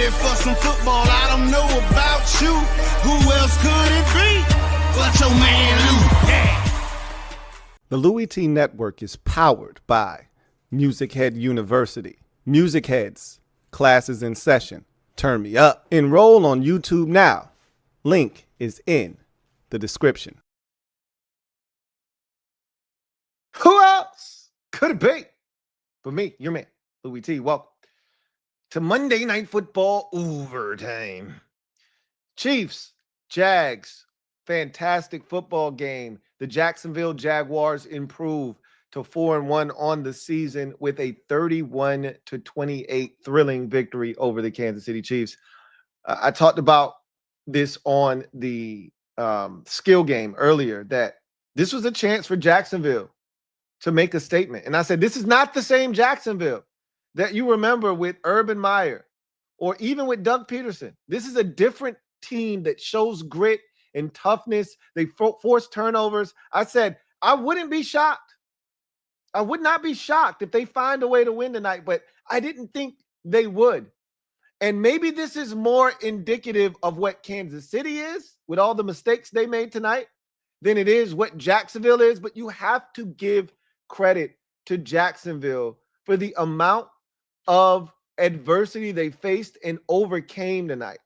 ready for some football. I don't know about you. Who else could it be but your man Lou? Yeah. The Louie T Network is powered by MusicHead University. MusicHeads, classes in session. Turn me up. Enroll on YouTube now. Link is in the description. Who else could it be but me, your man, Louie T? Welcome to Monday Night Football overtime. Chiefs, Jags, fantastic football game. The Jacksonville Jaguars improve to 4-1 on the season with a 31-28 thrilling victory over the Kansas City Chiefs. I talked about this on the skill game earlier, that this was a chance for Jacksonville to make a statement. And I said, this is not the same Jacksonville that you remember with Urban Meyer or even with Doug Peterson. This is a different team that shows grit and toughness. They force turnovers. I said, I wouldn't be shocked. I would not be shocked if they find a way to win tonight, but I didn't think they would. And maybe this is more indicative of what Kansas City is with all the mistakes they made tonight than it is what Jacksonville is. But you have to give credit to Jacksonville for the amount of adversity they faced and overcame tonight,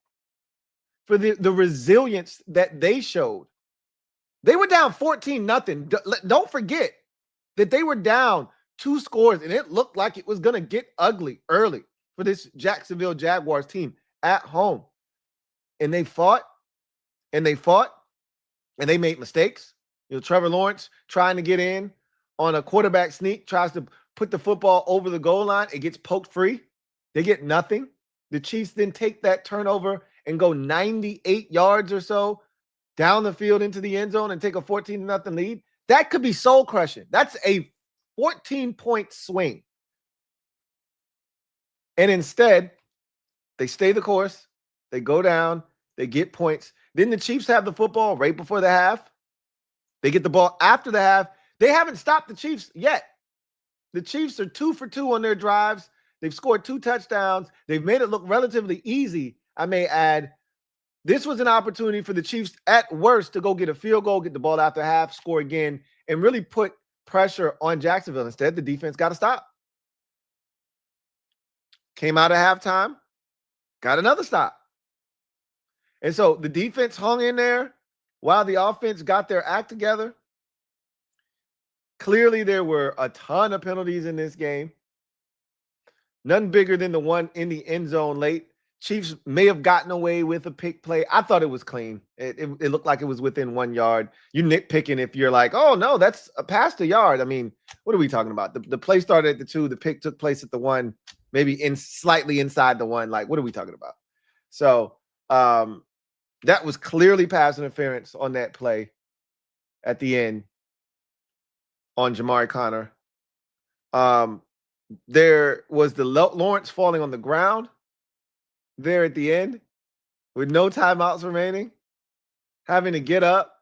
for the resilience that they showed. They were down 14-0. Don't forget that they were down 2 scores, and it looked like it was going to get ugly early for this Jacksonville Jaguars team at home. And they fought, and they fought, and they made mistakes. Trevor Lawrence trying to get in on a quarterback sneak, tries to put the football over the goal line. It gets poked free. They get nothing. The Chiefs then take that turnover and go 98 yards or so down the field into the end zone and take a 14-0 lead. That could be soul crushing. That's a 14-point swing. And instead, they stay the course. They go down. They get points. Then the Chiefs have the football right before the half. They get the ball after the half. They haven't stopped the Chiefs yet. The Chiefs are 2 for 2 on their drives. They've scored 2 touchdowns. They've made it look relatively easy, I may add. This was an opportunity for the Chiefs, at worst, to go get a field goal, get the ball after half, score again, and really put pressure on Jacksonville. Instead, the defense got to stop. Came out at halftime, got another stop. And so the defense hung in there while the offense got their act together. Clearly, there were a ton of penalties in this game. None bigger than the one in the end zone late. Chiefs may have gotten away with a pick play. I thought it was clean. It looked like it was within 1 yard. You nitpicking if you're like, oh, no, that's past a yard. I mean, what are we talking about? The play started at the 2. The pick took place at the 1, maybe slightly inside the 1. Like, what are we talking about? So that was clearly pass interference on that play at the end on Jamari Connor. There was the Lawrence falling on the ground there at the end with no timeouts remaining, having to get up.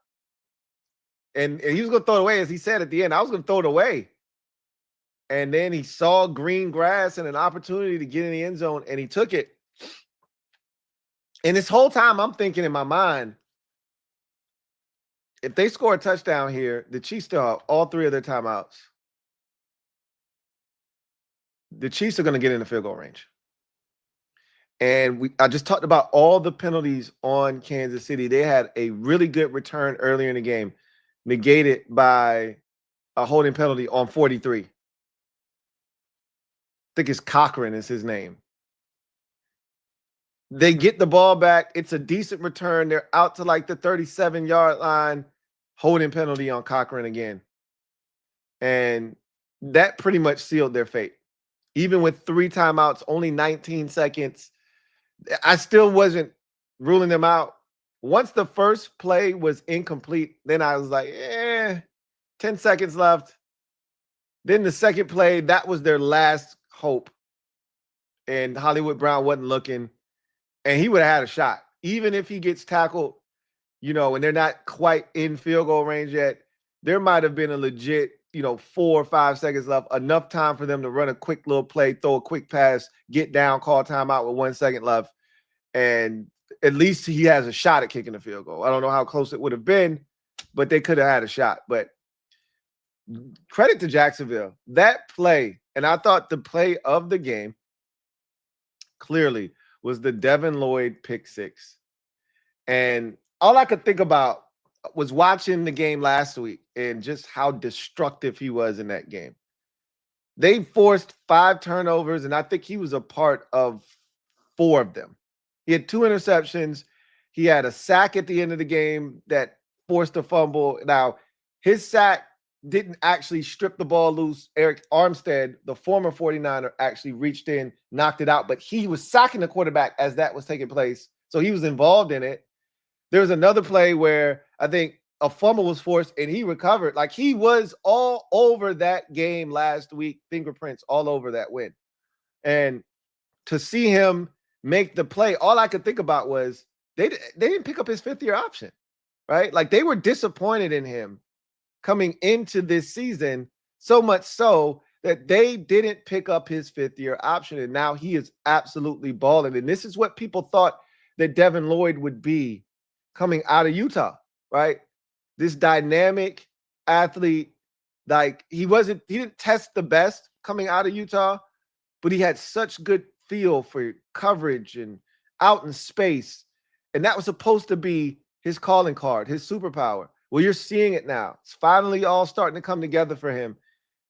And he was going to throw it away. As he said at the end, I was going to throw it away. And then he saw green grass and an opportunity to get in the end zone, and he took it. And this whole time I'm thinking in my mind, if they score a touchdown here, the Chiefs still have all 3 of their timeouts. The Chiefs are going to get in the field goal range. And I just talked about all the penalties on Kansas City. They had a really good return earlier in the game, negated by a holding penalty on 43. I think it's Cochran is his name. They get the ball back. It's a decent return. They're out to like the 37-yard line, holding penalty on Cochran again. And that pretty much sealed their fate. Even with 3 timeouts, only 19 seconds, I still wasn't ruling them out. Once the first play was incomplete, then I was like, 10 seconds left. Then the second play, that was their last hope. And Hollywood Brown wasn't looking. And he would have had a shot. Even if he gets tackled, and they're not quite in field goal range yet, there might have been a legit, 4 or 5 seconds left, enough time for them to run a quick little play, throw a quick pass, get down, call timeout with 1 second left. And at least he has a shot at kicking a field goal. I don't know how close it would have been, but they could have had a shot. But credit to Jacksonville. That play, and I thought the play of the game clearly was the Devin Lloyd pick six. And all I could think about was watching the game last week and just how destructive he was in that game. They forced 5 turnovers, and I think he was a part of 4 of them. He had 2 interceptions. He had a sack at the end of the game that forced a fumble. Now, his sack didn't actually strip the ball loose. Eric Armstead, the former 49er, actually reached in, knocked it out, but he was sacking the quarterback as that was taking place. So he was involved in it. There was another play where I think a fumble was forced and he recovered. Like, he was all over that game last week, fingerprints all over that win. And to see him make the play, all I could think about was they didn't pick up his 5th-year option, right? Like, they were disappointed in him coming into this season, so much so that they didn't pick up his 5th-year option, and now he is absolutely balling. And this is what people thought that Devin Lloyd would be coming out of Utah, right? This dynamic athlete, like he didn't test the best coming out of Utah, but he had such good feel for coverage and out in space. And that was supposed to be his calling card, his superpower. Well, you're seeing it now. It's finally all starting to come together for him.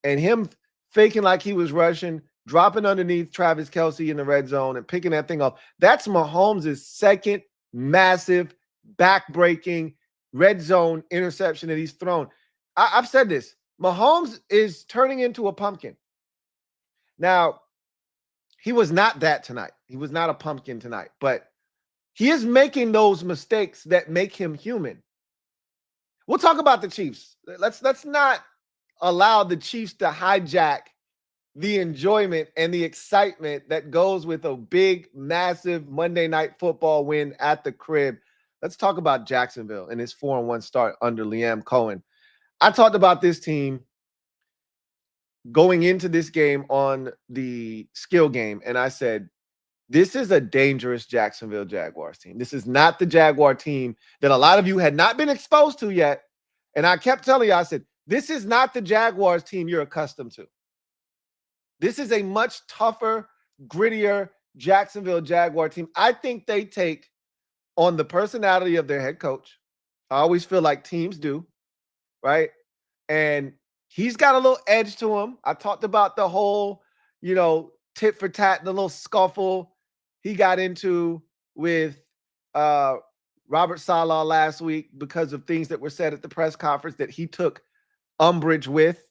And him faking like he was rushing, dropping underneath Travis Kelce in the red zone and picking that thing up. That's Mahomes' second massive, back-breaking red zone interception that he's thrown. I've said this. Mahomes is turning into a pumpkin. Now, he was not that tonight. He was not a pumpkin tonight, but he is making those mistakes that make him human. We'll talk about the Chiefs. Let's not allow the Chiefs to hijack the enjoyment and the excitement that goes with a big, massive Monday Night Football win at the crib. Let's talk about Jacksonville and his 4-1 start under Liam Cohen. I talked about this team going into this game on the skill game, and I said, this is a dangerous Jacksonville Jaguars team. This is not the Jaguar team that a lot of you had not been exposed to yet. And I kept telling you, I said, this is not the Jaguars team you're accustomed to. This is a much tougher, grittier Jacksonville Jaguar team. I think they take on the personality of their head coach. I always feel like teams do, right? And he's got a little edge to him. I talked about the whole, tit for tat, the little scuffle he got into with Robert Saleh last week because of things that were said at the press conference that he took umbrage with.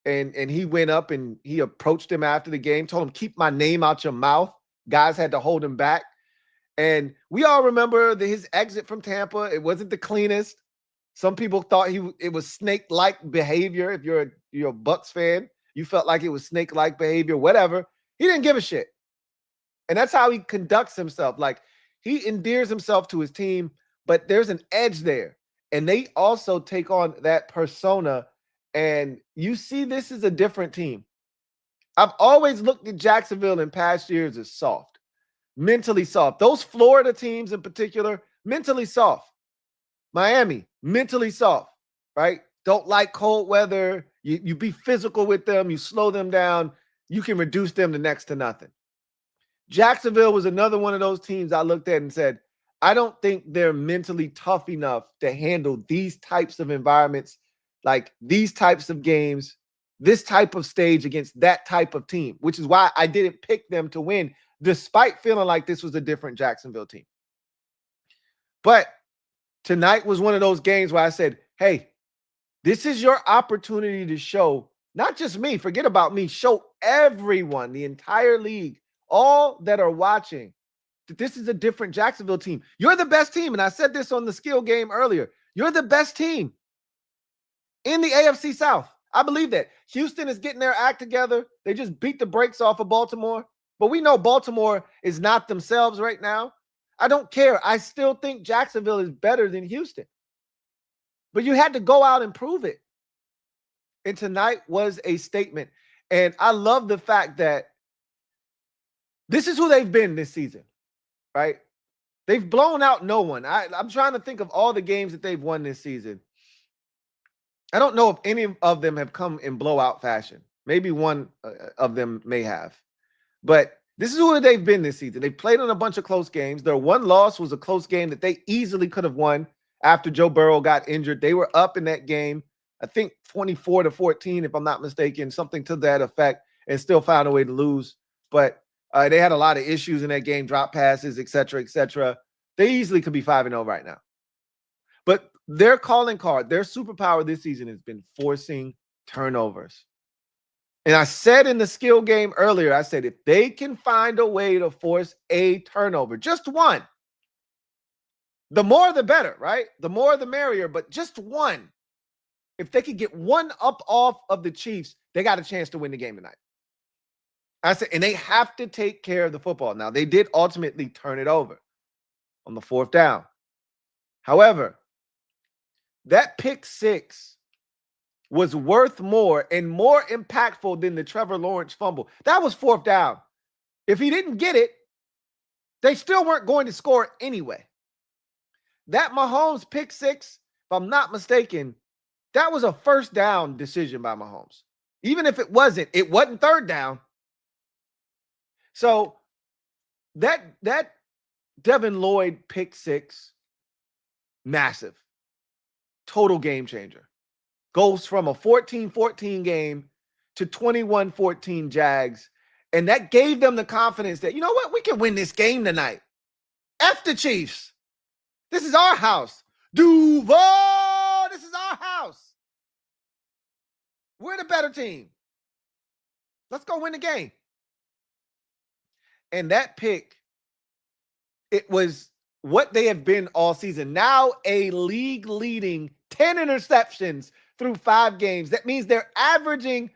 And he went up and he approached him after the game, told him, keep my name out your mouth. Guys had to hold him back. And we all remember his exit from Tampa. It wasn't the cleanest. Some people thought it was snake-like behavior. If you're a Bucs fan, you felt like it was snake-like behavior, whatever. He didn't give a shit. And that's how he conducts himself. Like, he endears himself to his team, but there's an edge there. And they also take on that persona. And you see this is a different team. I've always looked at Jacksonville in past years as soft, mentally soft. Those Florida teams in particular, mentally soft. Miami, mentally soft, right? Don't like cold weather. You be physical with them. You slow them down. You can reduce them to next to nothing. Jacksonville was another one of those teams I looked at and said, I don't think they're mentally tough enough to handle these types of environments, like these types of games, this type of stage against that type of team, which is why I didn't pick them to win, despite feeling like this was a different Jacksonville team. But tonight was one of those games where I said, hey, this is your opportunity to show, not just me, forget about me, show everyone, the entire league, all that are watching, that this is a different Jacksonville team. You're the best team. And I said this on the skill game earlier. You're the best team in the AFC South. I believe that. Houston is getting their act together. They just beat the brakes off of Baltimore. But we know Baltimore is not themselves right now. I don't care. I still think Jacksonville is better than Houston. But you had to go out and prove it. And tonight was a statement. And I love the fact that this is who they've been this season, right? They've blown out no one. I'm trying to think of all the games that they've won this season. I don't know if any of them have come in blowout fashion. Maybe one of them may have. But this is who they've been this season. They played in a bunch of close games. Their one loss was a close game that they easily could have won after Joe Burrow got injured. They were up in that game, I think 24-14, if I'm not mistaken, something to that effect, and still found a way to lose. But they had a lot of issues in that game, drop passes, et cetera, et cetera. They easily could be 5-0 right now. But their calling card, their superpower this season has been forcing turnovers. And I said in the skill game earlier, I said, if they can find a way to force a turnover, just one, the more the better, right? The more the merrier, but just one. If they could get one up off of the Chiefs, they got a chance to win the game tonight. I said, and they have to take care of the football. Now, they did ultimately turn it over on the 4th down. However, that pick 6 was worth more and more impactful than the Trevor Lawrence fumble. That was 4th down. If he didn't get it, they still weren't going to score anyway. That Mahomes pick 6, if I'm not mistaken, that was a 1st down decision by Mahomes. Even if it wasn't 3rd down. So that Devin Lloyd pick 6, massive. Total game changer. Goes from a 14-14 game to 21-14 Jags. And that gave them the confidence that, you know what, we can win this game tonight. F the Chiefs. This is our house. Duval, this is our house. We're the better team. Let's go win the game. And that pick, it was what they have been all season. Now a league-leading 10 interceptions through 5 games. That means they're averaging,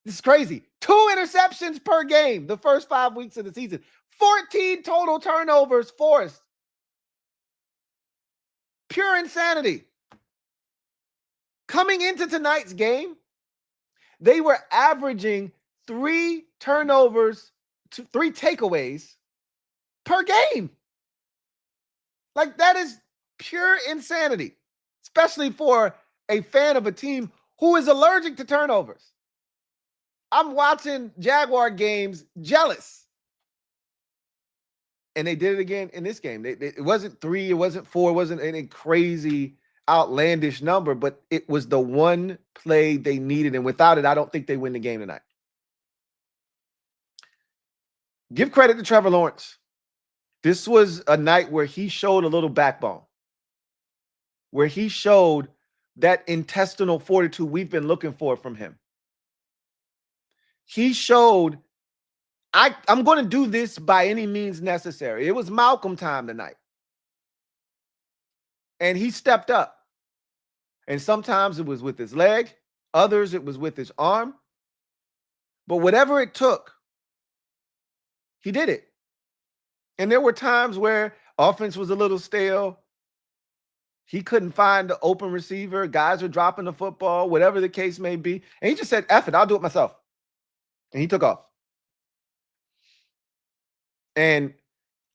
this is crazy, 2 interceptions per game the first 5 weeks of the season. 14 total turnovers forced. Pure insanity. Coming into tonight's game, they were averaging 3 turnovers, 3 takeaways per game. Like, that is pure insanity, especially for a fan of a team who is allergic to turnovers. I'm watching Jaguar games jealous. And they did it again in this game. It wasn't 3, it wasn't 4, it wasn't any crazy, outlandish number, but it was the one play they needed. And without it, I don't think they win the game tonight. Give credit to Trevor Lawrence. This was a night where he showed a little backbone, where he showed that intestinal fortitude we've been looking for from him. He showed, I'm going to do this by any means necessary. It was Malcolm time tonight. And he stepped up. And sometimes it was with his leg. Others, it was with his arm. But whatever it took, he did it. And there were times where offense was a little stale. He couldn't find the open receiver. Guys were dropping the football, whatever the case may be. And he just said, F it, I'll do it myself. And he took off. And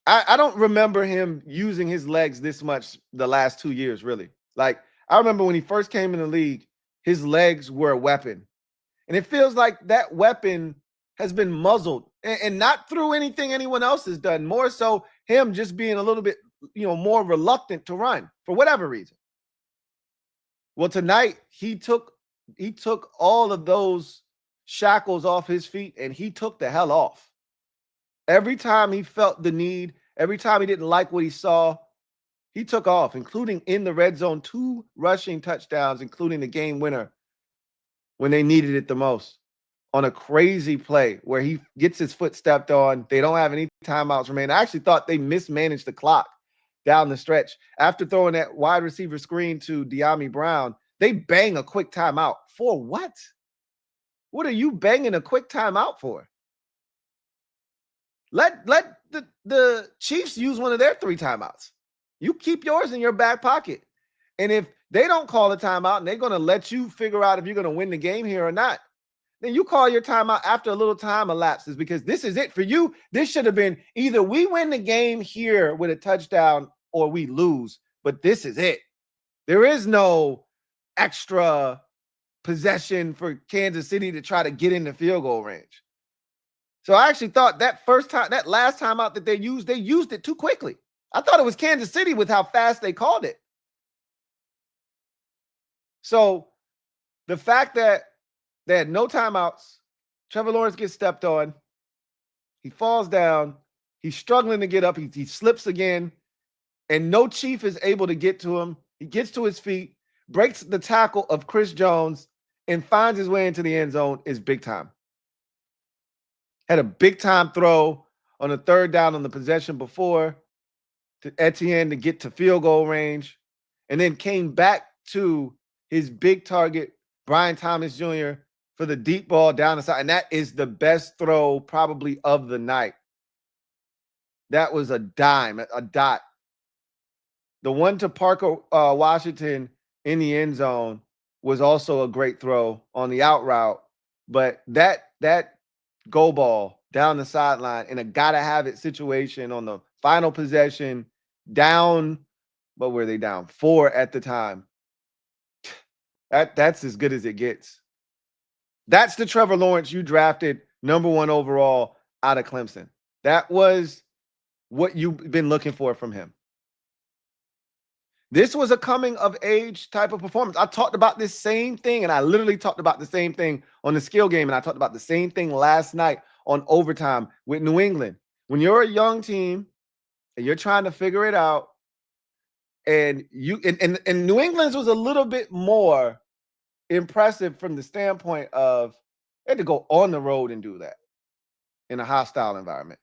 I don't remember him using his legs this much the last 2 years, really. Like, I remember when he first came in the league, his legs were a weapon. And it feels like that weapon has been muzzled, and not through anything anyone else has done, more so him just being a little bit, more reluctant to run for whatever reason. Well, tonight he took all of those shackles off his feet, and he took the hell off. Every time he felt the need, every time he didn't like what he saw, he took off, including in the red zone, 2 rushing touchdowns, including the game winner when they needed it the most, on a crazy play where he gets his foot stepped on. They don't have any timeouts remaining. I actually thought they mismanaged the clock down the stretch. After throwing that wide receiver screen to De'Ami Brown, they bang a quick timeout. For what? What are you banging a quick timeout for? Let the Chiefs use one of their 3 timeouts. You keep yours in your back pocket. And if they don't call a timeout and they're going to let you figure out if you're going to win the game here or not, then you call your timeout after a little time elapses, because this is it for you. This should have been either we win the game here with a touchdown or we lose, but this is it. There is no extra possession for Kansas City to try to get in the field goal range. So I actually thought that last timeout that they used it too quickly. I thought it was Kansas City with how fast they called it. So the fact that they had no timeouts, Trevor Lawrence gets stepped on, he falls down, he's struggling to get up, he slips again, and no Chief is able to get to him. He gets to his feet, breaks the tackle of Chris Jones, and finds his way into the end zone. Is big time. Had a big time throw on a third down on the possession before to Etienne to get to field goal range, and then came back to his big target, Brian Thomas Jr., for the deep ball down the side. And that is the best throw probably of the night. That was a dime, a dot. The one to Parker Washington in the end zone was also a great throw on the out route. But that go ball down the sideline in a gotta-have-it situation on the final possession, down, what were they down? 4 at the time. That's as good as it gets. That's the Trevor Lawrence you drafted #1 overall out of Clemson. That was what you've been looking for from him. This was a coming-of-age type of performance. I talked about this same thing, and I literally talked about the same thing on the skill game, and I talked about the same thing last night on overtime with New England. When you're a young team and you're trying to figure it out, and New England's was a little bit more impressive from the standpoint of they had to go on the road and do that in a hostile environment.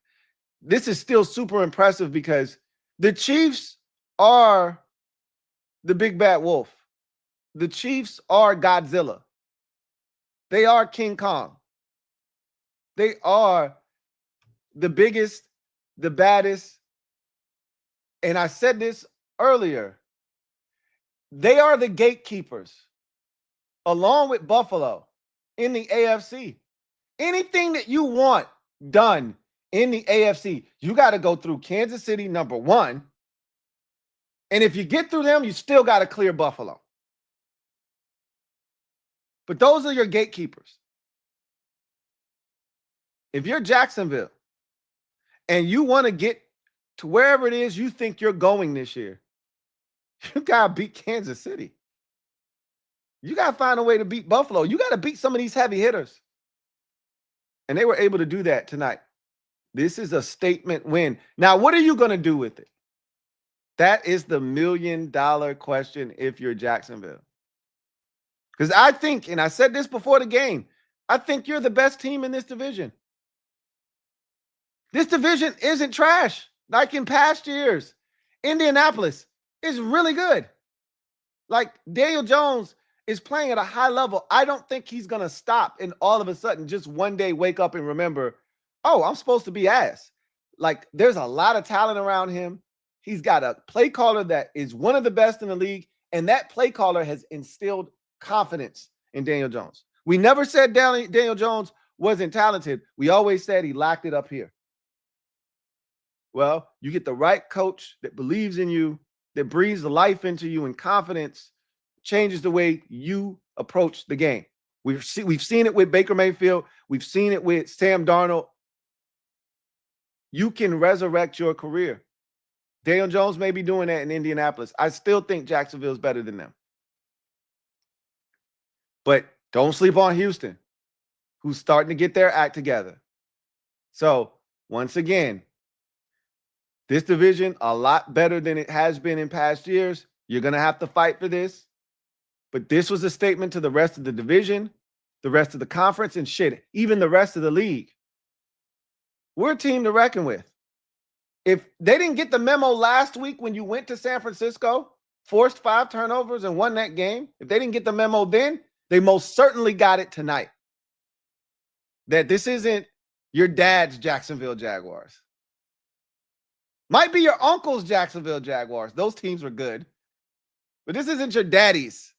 This is still super impressive because the Chiefs are the big bad wolf. The Chiefs are Godzilla. They are King Kong. They are the biggest, the baddest. And I said this earlier. They are the gatekeepers, along with Buffalo, in the AFC. Anything that you want done in the AFC, you got to go through Kansas City, #1. And if you get through them, you still got to clear Buffalo. But those are your gatekeepers. If you're Jacksonville and you want to get to wherever it is you think you're going this year, you got to beat Kansas City. You got to find a way to beat Buffalo. You got to beat some of these heavy hitters. And they were able to do that tonight. This is a statement win. Now, what are you going to do with it? That is the $1 million question if you're Jacksonville. Because I think, and I said this before the game, I think you're the best team in this division. This division isn't trash like in past years. Indianapolis is really good. Like Daniel Jones is playing at a high level. I don't think he's going to stop and all of a sudden just one day wake up and remember, oh, I'm supposed to be ass. Like there's a lot of talent around him. He's got a play caller that is one of the best in the league, and that play caller has instilled confidence in Daniel Jones. We never said Daniel Jones wasn't talented. We always said he lacked it up here. Well, you get the right coach that believes in you, that breathes the life into you, and confidence changes the way you approach the game. We've seen it with Baker Mayfield. We've seen it with Sam Darnold. You can resurrect your career. Daniel Jones may be doing that in Indianapolis. I still think Jacksonville is better than them. But don't sleep on Houston, who's starting to get their act together. So, once again, this division, a lot better than it has been in past years. You're going to have to fight for this. But this was a statement to the rest of the division, the rest of the conference, and shit, even the rest of the league. We're a team to reckon with. If they didn't get the memo last week when you went to San Francisco, forced 5 turnovers and won that game, if they didn't get the memo then, they most certainly got it tonight. That this isn't your dad's Jacksonville Jaguars. Might be your uncle's Jacksonville Jaguars. Those teams were good. But this isn't your daddy's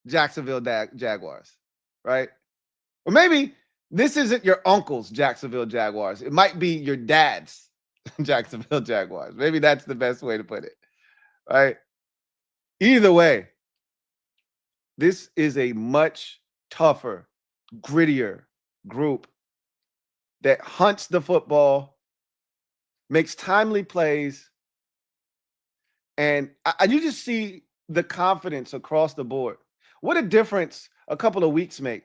Jacksonville Jaguars, right? Or maybe This isn't your uncle's Jacksonville Jaguars. It might be your dad's Jacksonville Jaguars. Maybe that's the best way to put it, right? Either way, this is a much tougher, grittier group that hunts the football, makes timely plays, and you just see the confidence across the board. What a difference a couple of weeks make.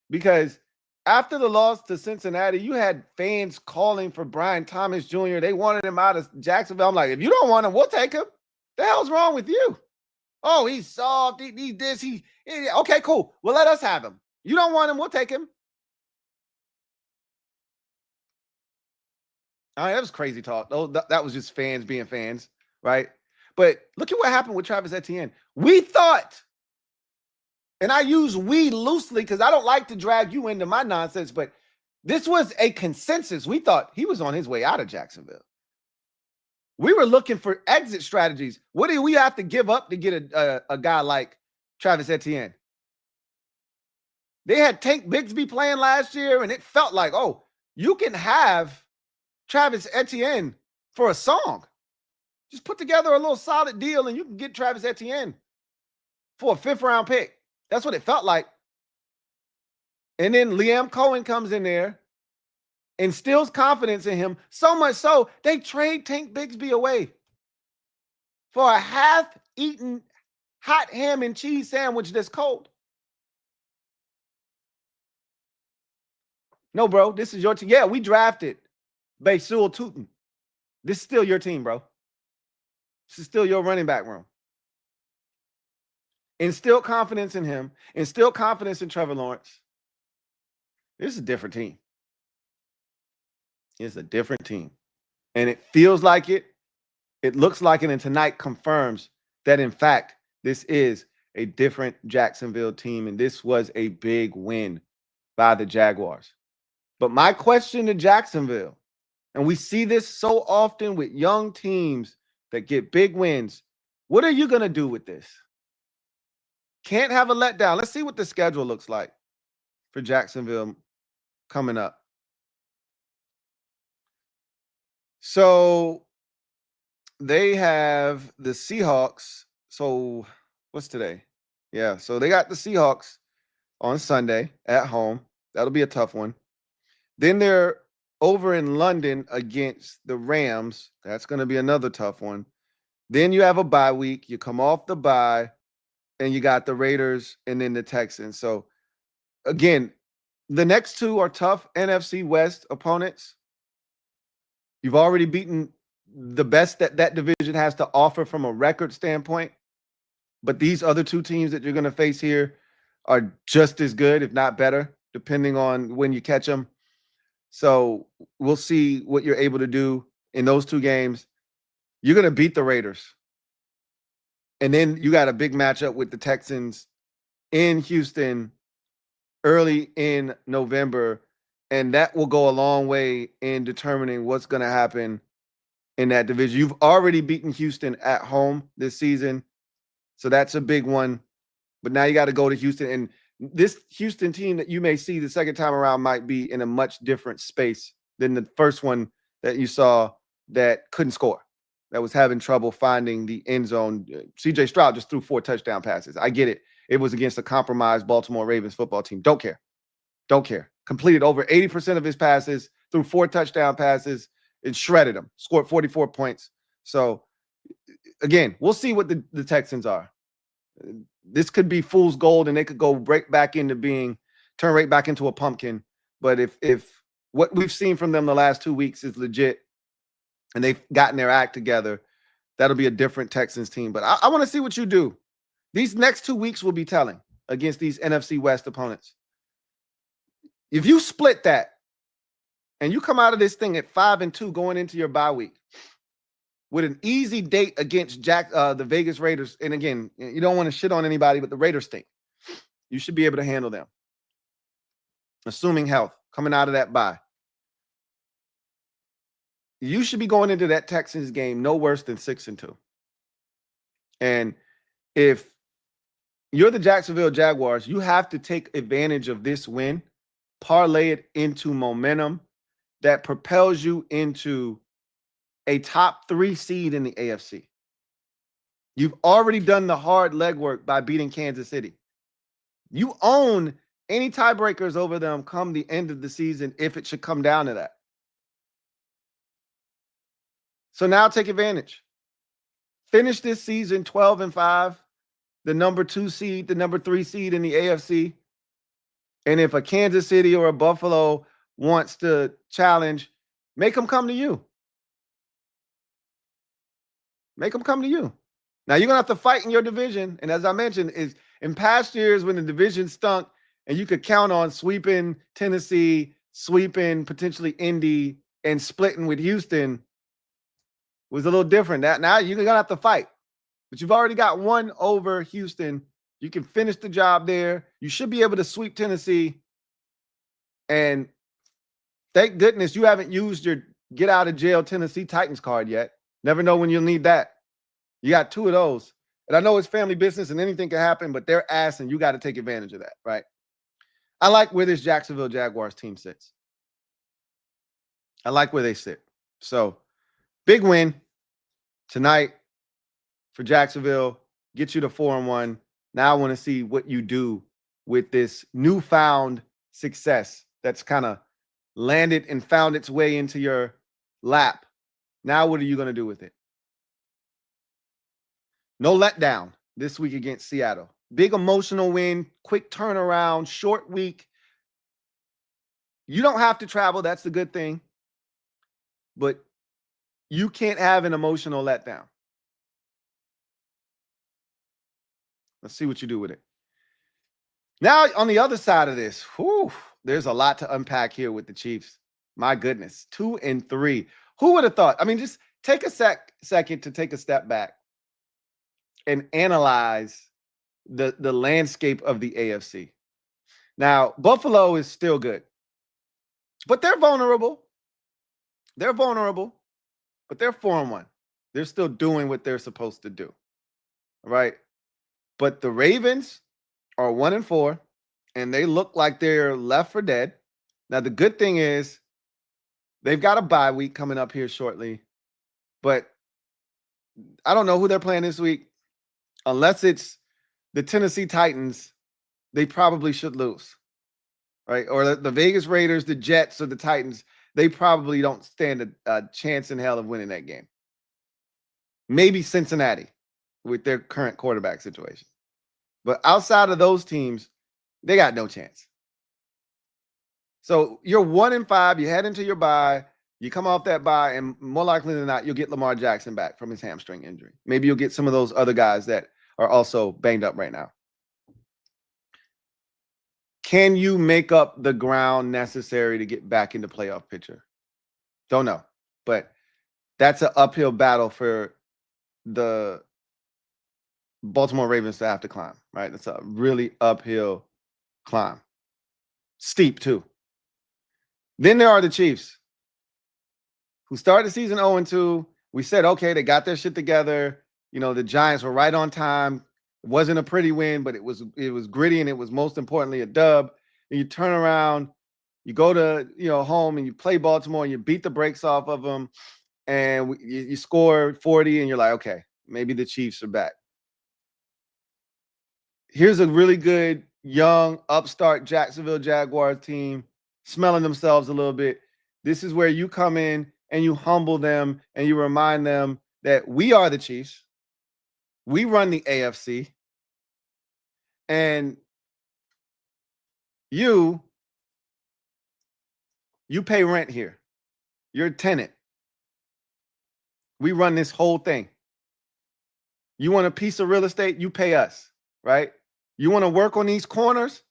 Because after the loss to Cincinnati, you had fans calling for Brian Thomas Jr. They wanted him out of Jacksonville. I'm like, if you don't want him, we'll take him. The hell's wrong with you? Oh, he's soft. He's this. Okay, cool. Well, let us have him. You don't want him, we'll take him. All right, that was crazy talk. Oh, that was just fans being fans, right? But look at what happened with Travis Etienne. We thought, and I use we loosely because I don't like to drag you into my nonsense, but this was a consensus. We thought he was on his way out of Jacksonville. We were looking for exit strategies. What do we have to give up to get a guy like Travis Etienne? They had Tank Bigsby playing last year, and it felt like, oh, you can have Travis Etienne for a song. Just put together a little solid deal, and you can get Travis Etienne for a 5th-round pick. That's what it felt like. And then Liam Cohen comes in there, instills confidence in him, so much so they trade Tank Bigsby away for a half-eaten hot ham and cheese sandwich that's cold. No, bro, this is your team. Yeah, we drafted Basul Tootin. This is still your team, bro. This is still your running back room. Instill confidence in him. Instill confidence in Trevor Lawrence. This is a different team. It's a different team. And it feels like it. It looks like it. And tonight confirms that, in fact, this is a different Jacksonville team. And this was a big win by the Jaguars. But my question to Jacksonville, and we see this so often with young teams that get big wins, what are you going to do with this? Can't have a letdown. Let's see what the schedule looks like for Jacksonville coming up. So they have the Seahawks. So what's today? Yeah, so they got the Seahawks on Sunday at home. That'll be a tough one. Then they're over in London against the Rams. That's going to be another tough one. Then you have a bye week. You come off the bye, and you got the Raiders and then the Texans. So, again, the next two are tough NFC West opponents. You've already beaten the best that division has to offer from a record standpoint. But these other two teams that you're going to face here are just as good, if not better, depending on when you catch them. So we'll see what you're able to do in those two games. You're going to beat the Raiders. And then you got a big matchup with the Texans in Houston early in November. And that will go a long way in determining what's going to happen in that division. You've already beaten Houston at home this season. So that's a big one. But now you got to go to Houston. And this Houston team that you may see the second time around might be in a much different space than the first one that you saw that couldn't score, that was having trouble finding the end zone. CJ Stroud just threw 4 touchdown passes. I get it. It was against a compromised Baltimore Ravens football team. Don't care. Don't care. Completed over 80% of his passes, threw 4 touchdown passes, and shredded them. Scored 44 points. So, again, we'll see what the Texans are. This could be fool's gold, and they could go right back into turn right back into a pumpkin. But if what we've seen from them the last 2 weeks is legit, and they've gotten their act together, that'll be a different Texans team. But I want to see what you do. These next 2 weeks will be telling against these NFC West opponents. If you split that and you come out of this thing at 5-2 going into your bye week with an easy date against the Vegas Raiders, and again, you don't want to shit on anybody, but the Raiders stink. You should be able to handle them, assuming health, coming out of that bye. You should be going into that Texans game no worse than 6-2. And if you're the Jacksonville Jaguars, you have to take advantage of this win parlay it into momentum that propels you into a top 3 seed in the AFC. You've already done the hard legwork by beating Kansas City. You own any tiebreakers over them come the end of the season if it should come down to that. So now take advantage. Finish this season 12-5, the number 2 seed, the number 3 seed in the AFC. And if a Kansas City or a Buffalo wants to challenge, make them come to you. Make them come to you. Now, you're going to have to fight in your division. And as I mentioned, is in past years when the division stunk and you could count on sweeping Tennessee, sweeping potentially Indy, and splitting with Houston was a little different. Now you're going to have to fight. But you've already got one over Houston. You can finish the job there. You should be able to sweep Tennessee. And thank goodness you haven't used your get out of jail Tennessee Titans card yet. Never know when you'll need that. You got 2 of those. And I know it's family business and anything can happen, but they're ass and you got to take advantage of that, right? I like where this Jacksonville Jaguars team sits. I like where they sit. So, big win tonight for Jacksonville. Get you to 4-1. Now I want to see what you do with this newfound success that's kind of landed and found its way into your lap. Now what are you going to do with it? No letdown this week against Seattle. Big emotional win, quick turnaround, short week. You don't have to travel. That's the good thing. But you can't have an emotional letdown. Let's see what you do with it. Now, on the other side of this, there's a lot to unpack here with the Chiefs. My goodness, 2-3. Who would have thought? I mean, just take a second to take a step back and analyze the landscape of the AFC. Now, Buffalo is still good, but they're vulnerable. They're vulnerable, but they're 4-1. They're still doing what they're supposed to do. All right. But the Ravens are 1-4, and they look like they're left for dead. Now, the good thing is they've got a bye week coming up here shortly, but I don't know who they're playing this week. Unless it's the Tennessee Titans, they probably should lose, right? Or the Vegas Raiders, the Jets, or the Titans, they probably don't stand a chance in hell of winning that game. Maybe Cincinnati with their current quarterback situation. But outside of those teams, they got no chance. So you're 1-5, you head into your bye, you come off that bye, and more likely than not, you'll get Lamar Jackson back from his hamstring injury. Maybe you'll get some of those other guys that are also banged up right now. Can you make up the ground necessary to get back into playoff picture? Don't know. But that's an uphill battle for the Baltimore Ravens to have to climb, right? That's a really uphill climb. Steep, too. Then there are the Chiefs, who started the season 0-2. We said, okay, they got their shit together. You know, the Giants were right on time. It wasn't a pretty win, but it was gritty, and it was most importantly a dub. And you turn around, you go to home, and you play Baltimore, and you beat the brakes off of them, and you score 40, and you're like, okay, maybe the Chiefs are back. Here's a really good young upstart Jacksonville Jaguars team smelling themselves a little bit. This is where you come in and you humble them and you remind them that we are the Chiefs. We run the AFC. And you pay rent here. You're a tenant. We run this whole thing. You want a piece of real estate? You pay us, right? You want to work on these corners?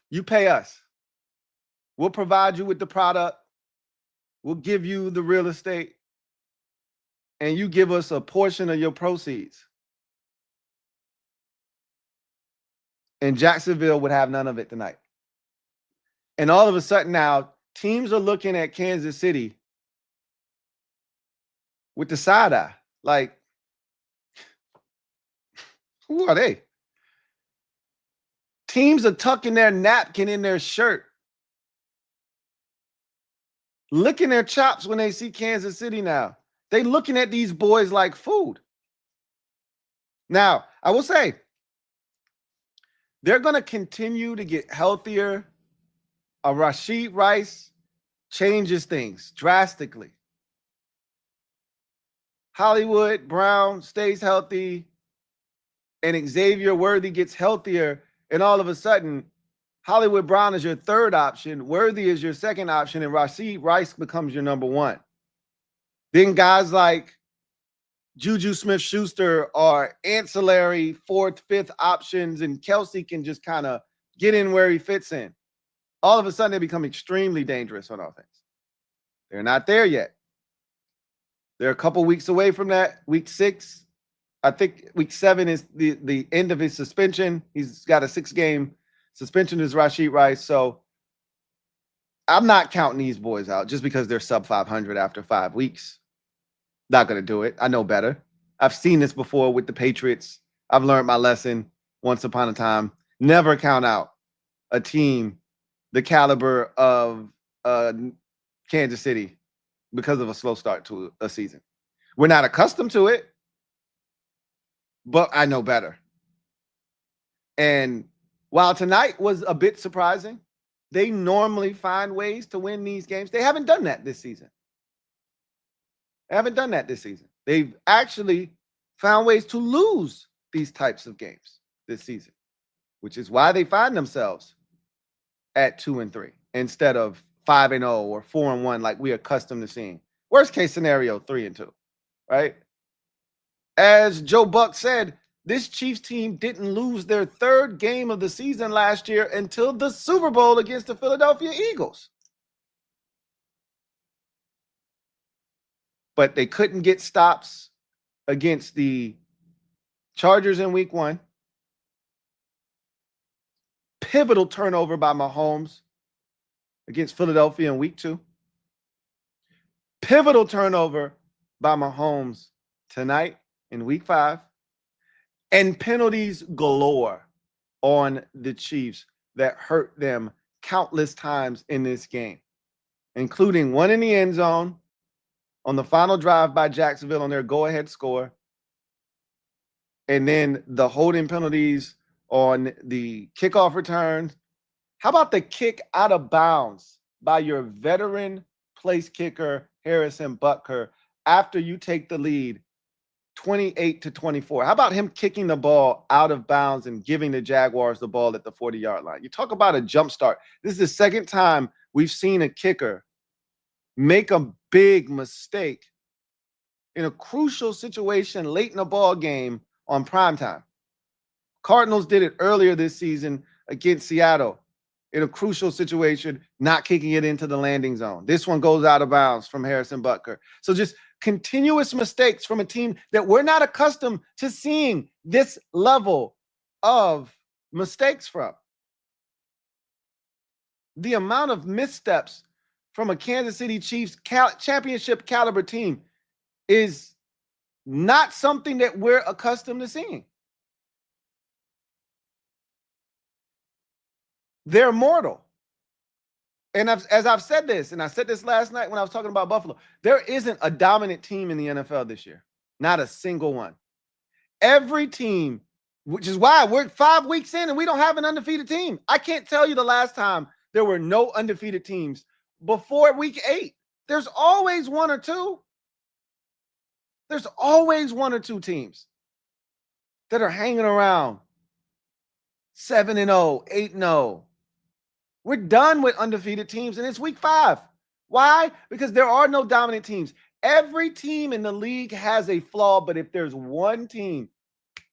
You pay us. We'll provide you with the product. We'll give you the real estate. And you give us a portion of your proceeds. And Jacksonville would have none of it tonight. And all of a sudden now, teams are looking at Kansas City with the side eye. Like, who are they? Teams are tucking their napkin in their shirt licking their chops when they see Kansas City now. They looking at these boys like food. Now, I will say, they're going to continue to get healthier. Rashid Rice changes things drastically. Hollywood Brown stays healthy, and Xavier Worthy gets healthier, and all of a sudden, Hollywood Brown is your third option, Worthy is your second option, and Rashid Rice becomes your number one. Then guys like Juju Smith-Schuster are ancillary fourth, fifth options, and Kelsey can just kind of get in where he fits in. All of a sudden, they become extremely dangerous on offense. They're not there yet. They're a couple weeks away from that. Week 6, I think week 7 is the end of his suspension. He's got a 6-game suspension as Rashid Rice. So I'm not counting these boys out just because they're sub 500 after 5 weeks. Not going to do it. I know better. I've seen this before with the Patriots. I've learned my lesson once upon a time. Never count out a team the caliber of Kansas City because of a slow start to a season. We're not accustomed to it, but I know better. And while tonight was a bit surprising, they normally find ways to win these games. They haven't done that this season. They've actually found ways to lose these types of games this season, which is why they find themselves at 2-3 instead of 5-0 or 4-1 like we're accustomed to seeing. Worst case scenario, 3-2, right? As Joe Buck said, this Chiefs team didn't lose their 3rd game of the season last year until the Super Bowl against the Philadelphia Eagles. But they couldn't get stops against the Chargers in week 1. Pivotal turnover by Mahomes against Philadelphia in week 2. Pivotal turnover by Mahomes tonight in week 5. And penalties galore on the Chiefs that hurt them countless times in this game, including one in the end zone on the final drive by Jacksonville on their go-ahead score, and then the holding penalties on the kickoff return. How about the kick out of bounds by your veteran place kicker, Harrison Butker, after you take the lead 28-24? How about him kicking the ball out of bounds and giving the Jaguars the ball at the 40-yard line? You talk about a jump start. This is the second time we've seen a kicker make a big mistake in a crucial situation late in the ball game on primetime. Cardinals did it earlier this season against Seattle in a crucial situation, not kicking it into the landing zone. This one goes out of bounds from Harrison Butker. So just continuous mistakes from a team that we're not accustomed to seeing this level of mistakes from. The amount of missteps from a Kansas City Chiefs championship caliber team is not something that we're accustomed to seeing. They're mortal. And as I've said this, and I said this last night when I was talking about Buffalo, there isn't a dominant team in the NFL this year. Not a single one. Every team, which is why we're 5 weeks in and we don't have an undefeated team. I can't tell you the last time there were no undefeated teams before week 8. There's always one or two. There's always one or two teams that are hanging around 7-0, 8-0. We're done with undefeated teams, and it's week 5. Why? Because there are no dominant teams. Every team in the league has a flaw, but if there's one team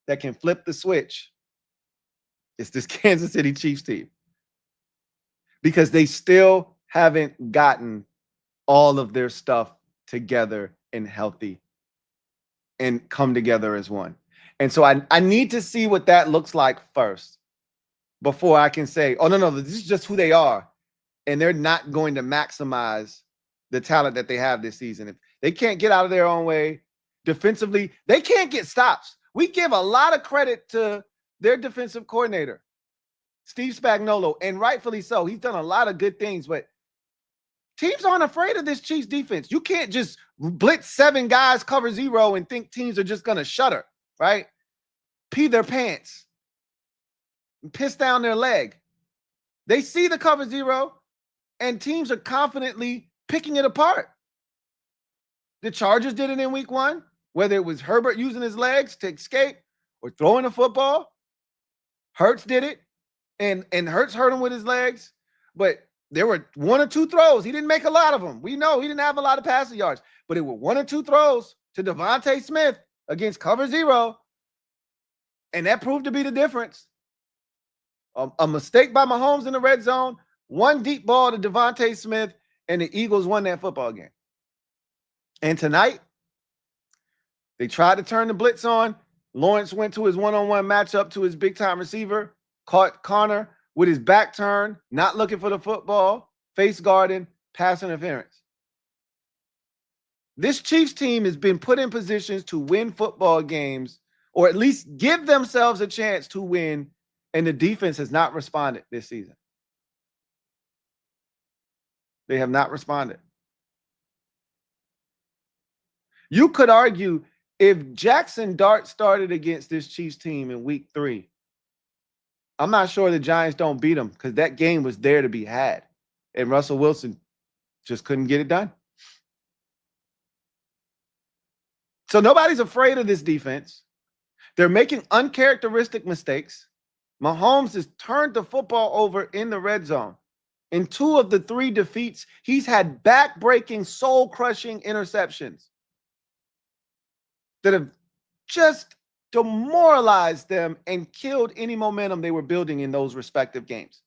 that can flip the switch, it's this Kansas City Chiefs team. Because they still haven't gotten all of their stuff together and healthy and come together as one. And so I need to see what that looks like first before I can say, oh, no, this is just who they are. And they're not going to maximize the talent that they have this season. If they can't get out of their own way defensively, they can't get stops. We give a lot of credit to their defensive coordinator, Steve Spagnuolo, and rightfully so. He's done a lot of good things, but Teams aren't afraid of this Chiefs defense. You can't just blitz 7 guys, cover 0, and think teams are just going to shudder, right? Pee their pants, piss down their leg. They see the cover 0, and teams are confidently picking it apart. The Chargers did it in week 1, whether it was Herbert using his legs to escape or throwing the football. Hurts did it, and Hurts hurt him with his legs, but there were 1 or 2 throws. He didn't make a lot of them. We know he didn't have a lot of passing yards, but it were 1 or 2 throws to Devontae Smith against cover 0, and that proved to be the difference. A mistake by Mahomes in the red zone, 1 deep ball to Devontae Smith, and the Eagles won that football game. And tonight, they tried to turn the blitz on. Lawrence went to his one-on-one matchup to his big-time receiver, caught Connor with his back turned, not looking for the football, face guarding, pass interference. This Chiefs team has been put in positions to win football games, or at least give themselves a chance to win, and the defense has not responded this season. They have not responded. You could argue if Jackson Dart started against this Chiefs team in week 3, I'm not sure the Giants don't beat them, because that game was there to be had. And Russell Wilson just couldn't get it done. So nobody's afraid of this defense. They're making uncharacteristic mistakes. Mahomes has turned the football over in the red zone. In 2 of the 3 defeats, he's had back-breaking, soul-crushing interceptions that have just demoralized them and killed any momentum they were building in those respective games.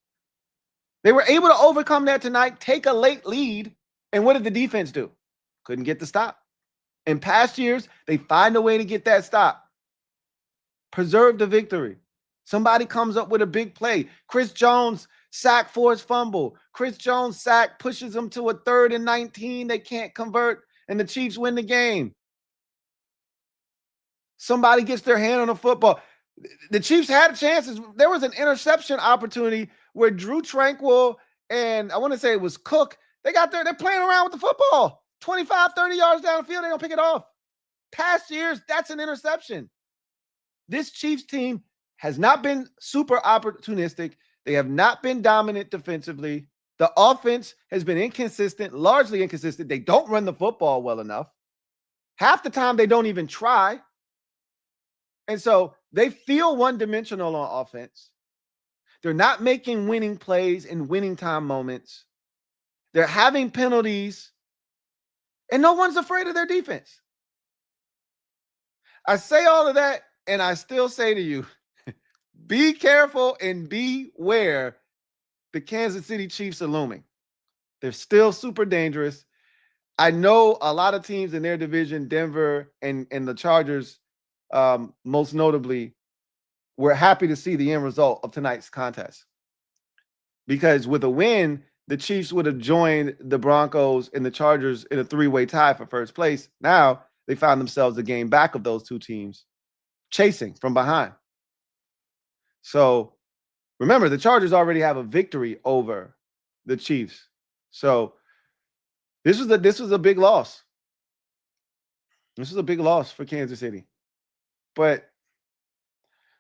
They were able to overcome that tonight, take a late lead, and what did the defense do? Couldn't get the stop. In past years, they find a way to get that stop. Preserve the victory. Somebody comes up with a big play. Chris Jones sack, forced fumble. Chris Jones sack, pushes them to a 3rd and 19. They can't convert, and the Chiefs win the game. Somebody gets their hand on the football. The Chiefs had chances. There was an interception opportunity where Drew Tranquil and I want to say it was Cook, they're playing around with the football. 25, 30 yards down the field, they don't pick it off. Past years, that's an interception. This Chiefs team has not been super opportunistic. They have not been dominant defensively. The offense has been inconsistent, largely inconsistent. They don't run the football well enough. Half the time, they don't even try. And so they feel one-dimensional on offense. They're not making winning plays in winning time moments. They're having penalties, and no one's afraid of their defense. I say all of that, and I still say to you, be careful and beware. The Kansas City Chiefs are looming. They're still super dangerous. I know a lot of teams in their division, Denver and the Chargers, most notably, were happy to see the end result of tonight's contest. Because with a win, the Chiefs would have joined the Broncos and the Chargers in a 3-way tie for first place. Now they found themselves a game back of those 2 teams, chasing from behind. So remember, the Chargers already have a victory over the Chiefs. So this was a big loss. This was a big loss for Kansas City. But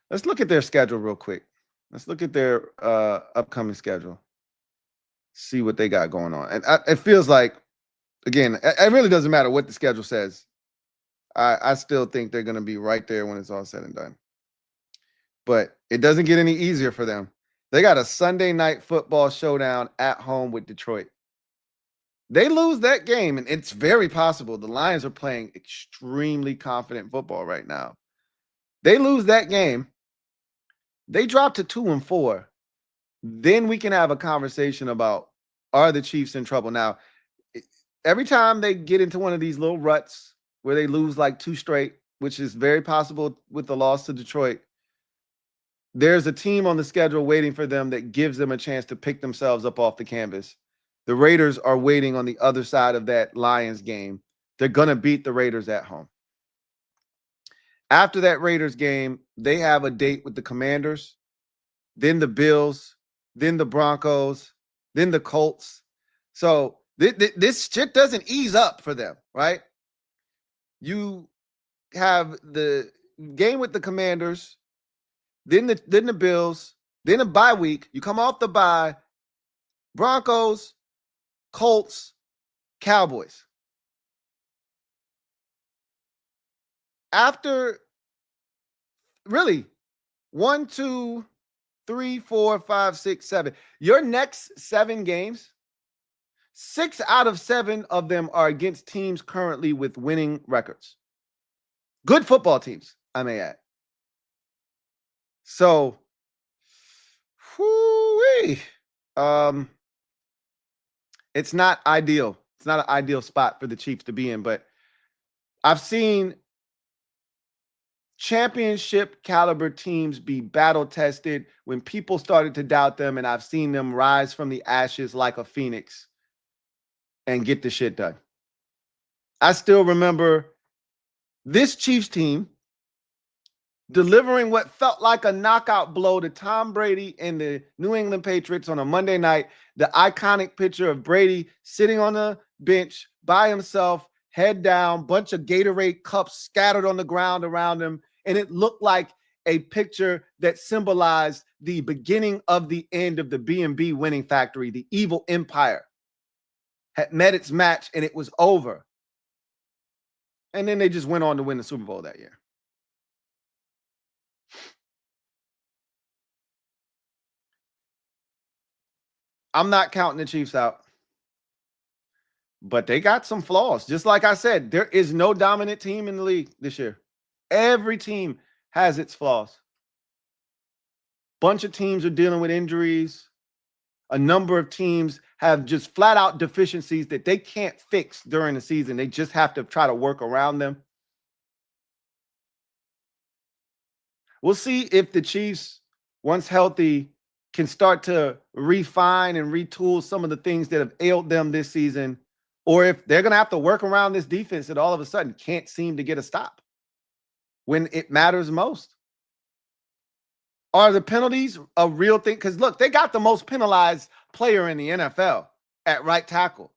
let's look at their schedule real quick. Let's look at their upcoming schedule. See what they got going on. And it feels like, again, it really doesn't matter what the schedule says. I still think they're going to be right there when it's all said and done. But it doesn't get any easier for them. They got a Sunday night football showdown at home with Detroit. They lose that game, and it's very possible. The Lions are playing extremely confident football right now. They lose that game. They drop to 2-4. Then we can have a conversation about, are the Chiefs in trouble? Now, every time they get into one of these little ruts where they lose like 2 straight, which is very possible with the loss to Detroit, there's a team on the schedule waiting for them that gives them a chance to pick themselves up off the canvas. The Raiders are waiting on the other side of that Lions game. They're going to beat the Raiders at home. After that Raiders game, they have a date with the Commanders, then the Bills, then the Broncos, then the Colts. So This shit doesn't ease up for them, right? You have the game with the Commanders, then the Bills, then a bye week. You come off the bye, Broncos, Colts, Cowboys. After really 1, 2, 3, 4, 5, 6, 7. Your next 7 games, 6 out of 7 of them are against teams currently with winning records. Good football teams, I may add. So, whoo-wee. It's not ideal. It's not an ideal spot for the Chiefs to be in, but I've seen championship caliber teams be battle tested when people started to doubt them, and I've seen them rise from the ashes like a phoenix and get the shit done. I still remember this Chiefs team delivering what felt like a knockout blow to Tom Brady and the New England Patriots on a Monday night. The iconic picture of Brady sitting on the bench by himself, head down, bunch of Gatorade cups scattered on the ground around him. And it looked like a picture that symbolized the beginning of the end of the B&B winning factory. The evil empire had met its match and it was over. And then they just went on to win the Super Bowl that year. I'm not counting the Chiefs out, but they got some flaws. Just like I said, there is no dominant team in the league this year. Every team has its flaws. Bunch of teams are dealing with injuries. A number of teams have just flat out deficiencies that they can't fix during the season. They just have to try to work around them. We'll see if the Chiefs, once healthy, can start to refine and retool some of the things that have ailed them this season, or if they're going to have to work around this defense that all of a sudden can't seem to get a stop when it matters most. Are the penalties a real thing? Because look, they got the most penalized player in the NFL at right tackle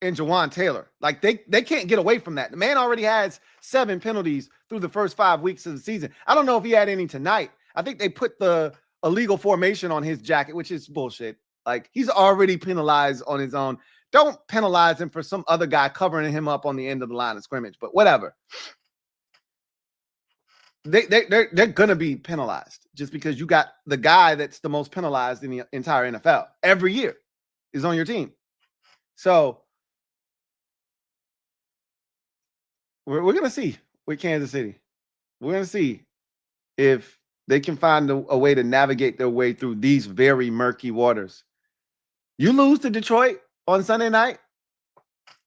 in Jawan Taylor. Like they can't get away from that. The man already has 7 penalties through the first 5 weeks of the season. I don't know if he had any tonight. I think they put the illegal formation on his jacket, which is bullshit. Like he's already penalized on his own. Don't penalize him for some other guy covering him up on the end of the line of scrimmage, but whatever. They're going to be penalized just because you got the guy that's the most penalized in the entire NFL every year is on your team. So we're going to see with Kansas City. We're going to see if they can find a way to navigate their way through these very murky waters. You lose to Detroit on Sunday night.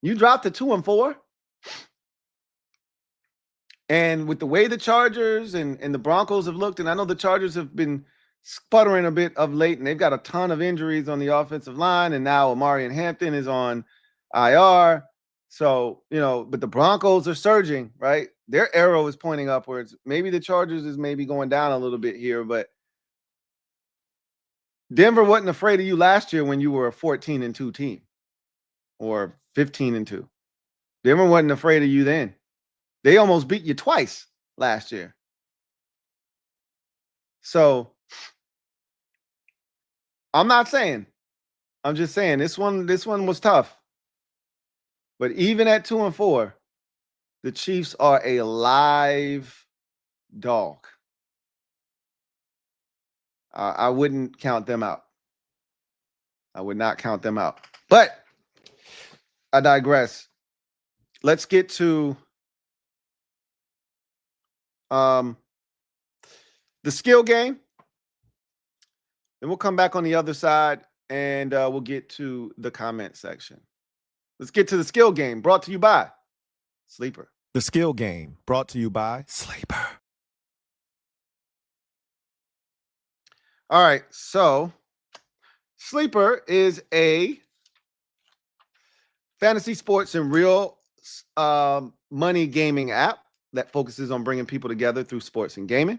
You drop to 2-4. And with the way the Chargers and the Broncos have looked, and I know the Chargers have been sputtering a bit of late, and they've got a ton of injuries on the offensive line, and now Amari and Hampton is on IR. So, but the Broncos are surging, right? Their arrow is pointing upwards. Maybe the Chargers is maybe going down a little bit here, but Denver wasn't afraid of you last year when you were a 14-2 team or 15-2. Denver wasn't afraid of you then. They almost beat you twice last year. So I'm not saying. I'm just saying this one was tough. But even at 2-4, the Chiefs are a live dog. I wouldn't count them out. I would not count them out. But I digress. Let's get to the skill game. Then we'll come back on the other side and we'll get to the comment section. Let's get to the skill game, brought to you by Sleeper. The skill game, brought to you by Sleeper. All right, so Sleeper is a fantasy sports and real money gaming app that focuses on bringing people together through sports and gaming.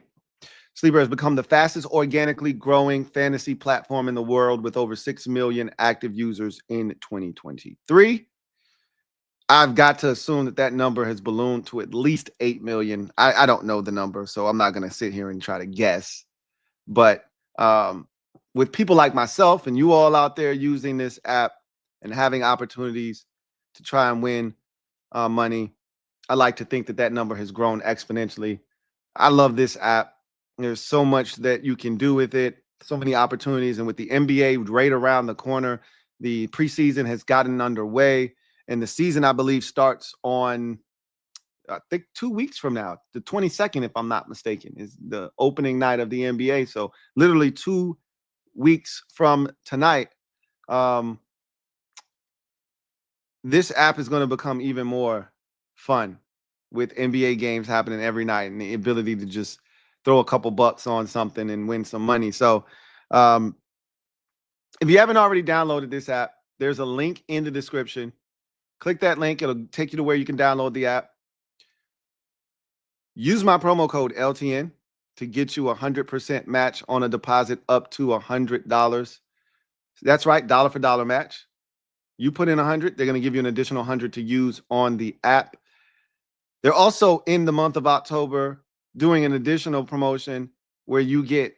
Sleeper has become the fastest organically growing fantasy platform in the world with over 6 million active users in 2023. I've got to assume that that number has ballooned to at least 8 million. I don't know the number, so I'm not going to sit here and try to guess. But with people like myself and you all out there using this app and having opportunities to try and win money, I like to think that that number has grown exponentially. I love this app. There's so much that you can do with it, so many opportunities. And with the NBA right around the corner, the preseason has gotten underway. And the season, I believe, starts on, I think, 2 weeks from now. The 22nd, if I'm not mistaken, is the opening night of the NBA. So literally 2 weeks from tonight, this app is going to become even more fun with NBA games happening every night and the ability to just throw a couple bucks on something and win some money. So if you haven't already downloaded this app, there's a link in the description. Click that link. It'll take you to where you can download the app. Use my promo code LTN to get you 100% match on a deposit up to $100. That's right, dollar for dollar match. You put in 100, they're going to give you an additional 100 to use on the app. They're also in the month of October doing an additional promotion where you get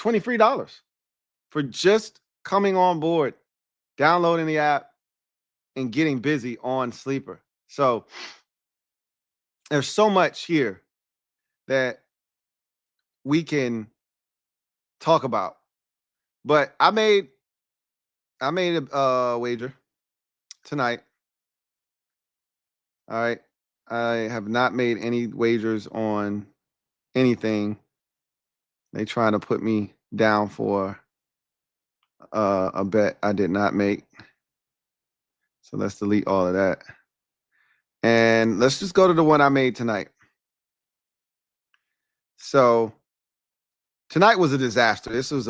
$23 for just coming on board, downloading the app, and getting busy on Sleeper. So there's so much here that we can talk about. But I made a wager tonight. All right. I have not made any wagers on anything. They trying to put me down for a bet I did not make. So let's delete all of that. And let's just go to the one I made tonight. So tonight was a disaster. This was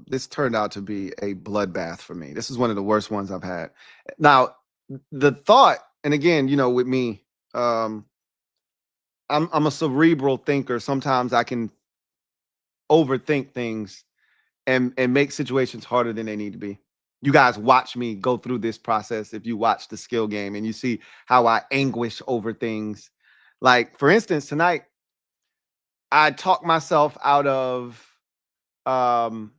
this turned out to be a bloodbath for me. This is one of the worst ones I've had. Now, the thought, and again, you know, with me, I'm a cerebral thinker. Sometimes I can overthink things and make situations harder than they need to be. You guys watch me go through this process. If you watch the skill game and you see how I anguish over things, like for instance, tonight, I talked myself out of the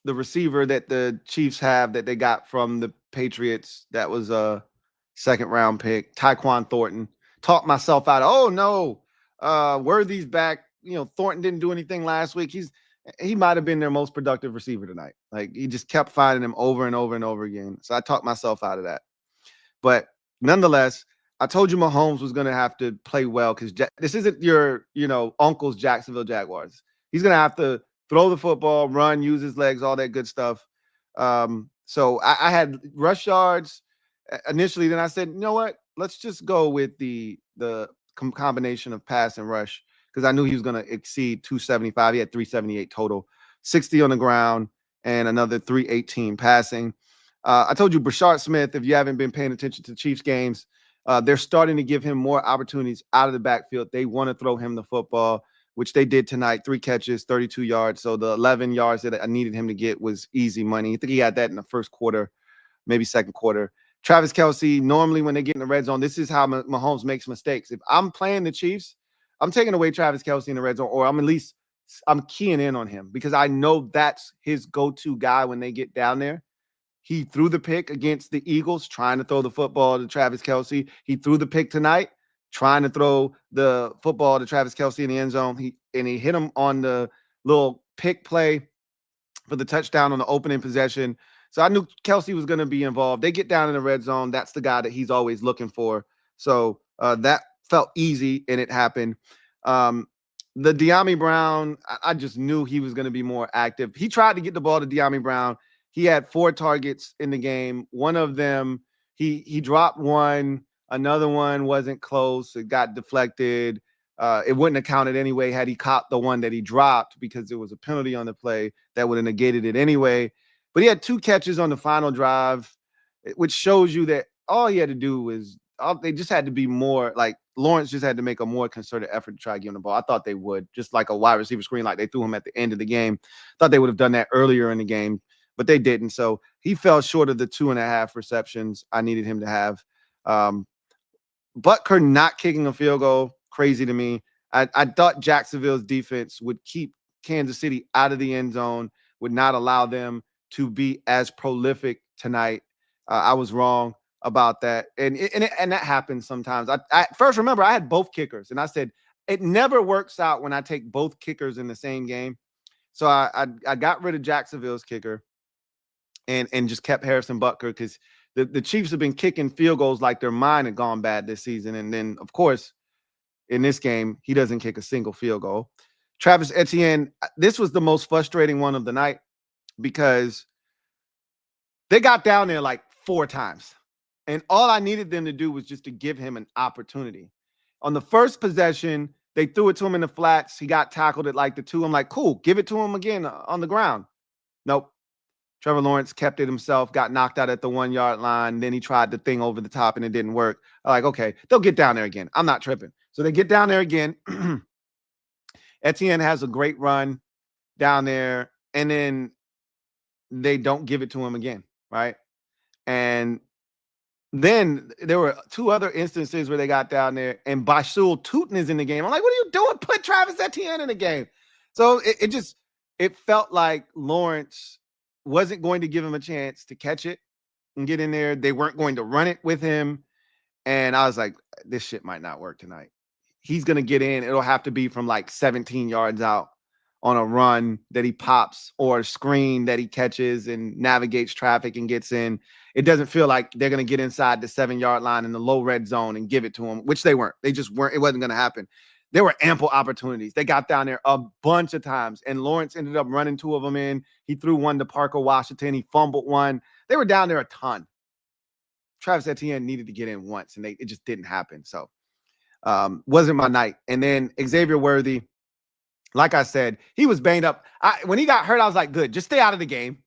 receiver that the Chiefs have that they got from the Patriots. That was a second round pick, Tyquan Thornton. Talked myself out of, oh no, Worthy's back. You know, Thornton didn't do anything last week. He might have been their most productive receiver tonight. Like he just kept finding him over and over and over again. So I talked myself out of that. But nonetheless, I told you Mahomes was going to have to play well because this isn't your, uncle's Jacksonville Jaguars. He's going to have to throw the football, run, use his legs, all that good stuff. So I had rush yards initially. Then I said, you know what? Let's just go with the combination of pass and rush because I knew he was going to exceed 275. He had 378 total, 60 on the ground, and another 318 passing. I told you Brashard Smith, if you haven't been paying attention to Chiefs games, they're starting to give him more opportunities out of the backfield. They want to throw him the football, which they did tonight. 3 catches, 32 yards. So the 11 yards that I needed him to get was easy money. I think he had that in the first quarter, maybe second quarter. Travis Kelce, normally when they get in the red zone, this is how Mahomes makes mistakes. If I'm playing the Chiefs, I'm taking away Travis Kelce in the red zone, or I'm keying in on him because I know that's his go-to guy when they get down there. He threw the pick against the Eagles, trying to throw the football to Travis Kelce. He threw the pick tonight, trying to throw the football to Travis Kelce in the end zone. He hit him on the little pick play for the touchdown on the opening possession. So I knew Kelce was going to be involved. They get down in the red zone. That's the guy that he's always looking for. So that felt easy, and it happened. The De'Ami Brown, I just knew he was going to be more active. He tried to get the ball to De'Ami Brown. He had 4 targets in the game. One of them, he dropped one. Another one wasn't close. It got deflected. It wouldn't have counted anyway had he caught the one that he dropped because there was a penalty on the play that would have negated it anyway. But he had 2 catches on the final drive, which shows you that all he had to do was they just had to be more like Lawrence just had to make a more concerted effort to try to give him the ball. I thought they would, just like a wide receiver screen, like they threw him at the end of the game. Thought they would have done that earlier in the game, but they didn't. So he fell short of the 2.5 receptions I needed him to have. Butker not kicking a field goal, crazy to me. I thought Jacksonville's defense would keep Kansas City out of the end zone, would not allow them to be as prolific tonight. I was wrong about that. And that happens sometimes. I first remember I had both kickers, and I said it never works out when I take both kickers in the same game. So I got rid of Jacksonville's kicker and just kept Harrison Butker because the Chiefs have been kicking field goals like their mind had gone bad this season. And then, of course, in this game, he doesn't kick a single field goal. Travis Etienne, this was the most frustrating one of the night because they got down there like 4 times. And all I needed them to do was just to give him an opportunity. On the first possession, they threw it to him in the flats. He got tackled at like the 2. I'm like, cool, give it to him again on the ground. Nope. Trevor Lawrence kept it himself, got knocked out at the 1-yard line. Then he tried the thing over the top and it didn't work. I'm like, okay, they'll get down there again. I'm not tripping. So they get down there again. Etienne has a great run down there. And then they don't give it to him again, right? And then there were 2 other instances where they got down there and Bashul Tootin is in the game. I'm like, what are you doing? Put Travis Etienne in the game. So it felt like Lawrence wasn't going to give him a chance to catch it and get in there. They weren't going to run it with him. And I was like, this shit might not work tonight. He's going to get in. It'll have to be from like 17 yards out on a run that he pops or a screen that he catches and navigates traffic and gets in. It doesn't feel like they're going to get inside the 7-yard line in the low red zone and give it to him, which they weren't. They just weren't. It wasn't going to happen. There were ample opportunities. They got down there a bunch of times, and Lawrence ended up running 2 of them in. He threw one to Parker Washington. He fumbled one. They were down there a ton. Travis Etienne needed to get in once, and it just didn't happen. So wasn't my night. And then Xavier Worthy, like I said, he was banged up. When he got hurt, I was like, good, just stay out of the game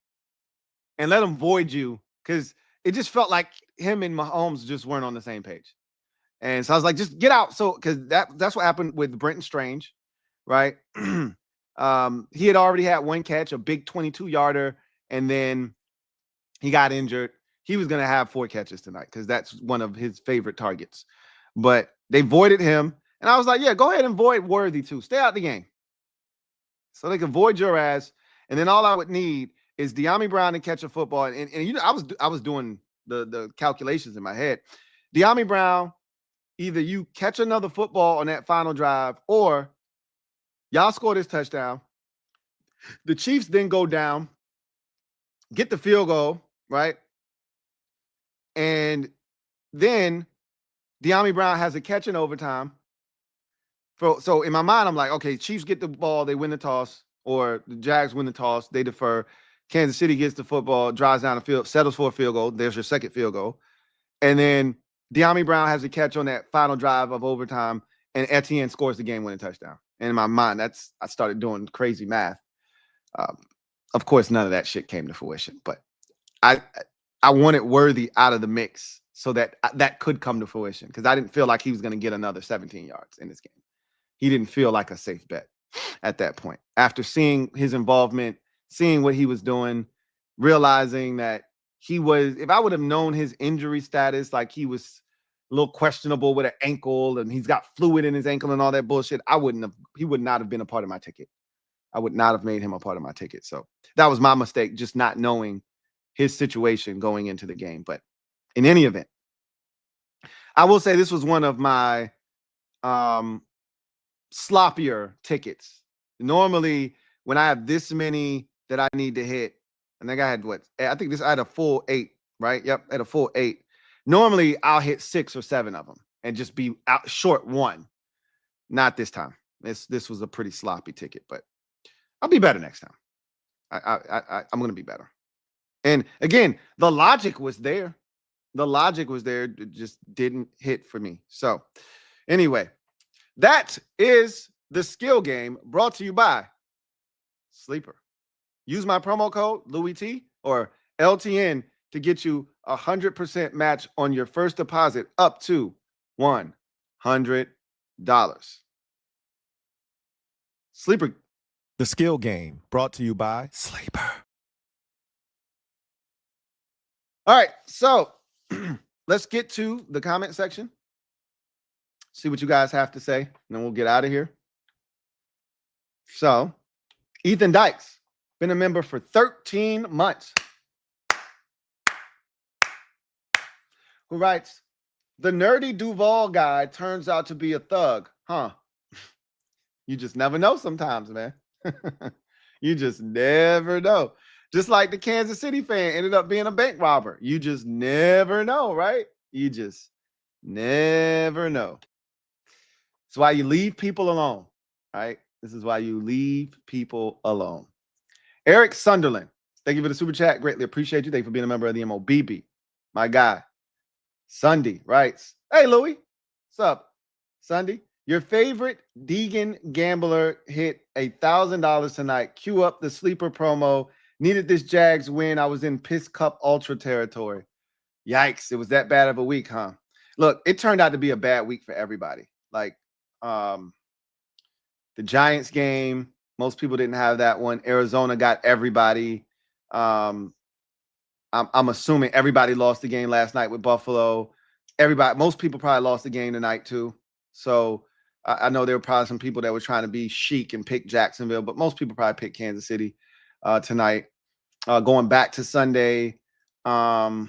and let him void you, because it just felt like him and Mahomes just weren't on the same page. And so I was like, just get out. So, because that's what happened with Brenton Strange, right? He had already had 1 catch, a big 22-yarder, and then he got injured. He was going to have 4 catches tonight because that's one of his favorite targets. But they voided him. And I was like, yeah, go ahead and void Worthy too. Stay out the game. So they can void your ass. And then all I would need is De'Ami Brown to catch a football. And you know, I was doing the calculations in my head. De'Ami Brown, either you catch another football on that final drive or y'all score this touchdown. The Chiefs then go down, get the field goal, right? And then De'Ami Brown has a catch in overtime. So in my mind, I'm like, okay, Chiefs get the ball, they win the toss, or the Jags win the toss, they defer. Kansas City gets the football, drives down the field, settles for a field goal. There's your second field goal. And then De'Ami Brown has a catch on that final drive of overtime, and Etienne scores the game-winning touchdown. And in my mind, I started doing crazy math. Of course, none of that shit came to fruition, but I wanted Worthy out of the mix so that could come to fruition, because I didn't feel like he was going to get another 17 yards in this game. He didn't feel like a safe bet at that point. After seeing his involvement, seeing what he was doing, realizing that if I would have known his injury status, like he was a little questionable with an ankle and he's got fluid in his ankle and all that bullshit, he would not have been a part of my ticket. I would not have made him a part of my ticket. So that was my mistake, just not knowing his situation going into the game. But in any event, I will say this was one of my sloppier tickets. Normally, when I have this many that I need to hit, I think I had a full 8, right? Yep, I had a full 8. Normally, I'll hit 6 or 7 of them and just be out short 1. Not this time. This was a pretty sloppy ticket, but I'll be better next time. I'm going to be better. And again, the logic was there. The logic was there. It just didn't hit for me. So anyway, that is the skill game brought to you by Sleeper. Use my promo code LouieT or LTN. to get you 100% match on your first deposit up to $100. Sleeper. The Skill Game, brought to you by Sleeper. All right, so let's get to the comment section. See what you guys have to say, and then we'll get out of here. So, Ethan Dykes, been a member for 13 months. Who writes, the nerdy Duval guy turns out to be a thug, huh? You just never know sometimes, man. You just never know. Just like the Kansas City fan ended up being a bank robber. You just never know, right? You just never know. That's why you leave people alone, right? This is why you leave people alone. Eric Sunderland, thank you for the super chat. Greatly appreciate you. Thank you for being a member of the MOBB. My guy. Sunday writes, hey, Louie. What's up, Sunday? Your favorite Deegan gambler hit $1,000 tonight. Cue up the sleeper promo. Needed this Jags win. I was in Piss Cup Ultra territory. Yikes. It was that bad of a week, huh? Look, it turned out to be a bad week for everybody. Like the Giants game, most people didn't have that one. Arizona got everybody. I'm assuming everybody lost the game last night with Buffalo. Most people probably lost the game tonight too. So I know there were probably some people that were trying to be chic and pick Jacksonville, but most people probably picked Kansas City tonight. Going back to Sunday, there's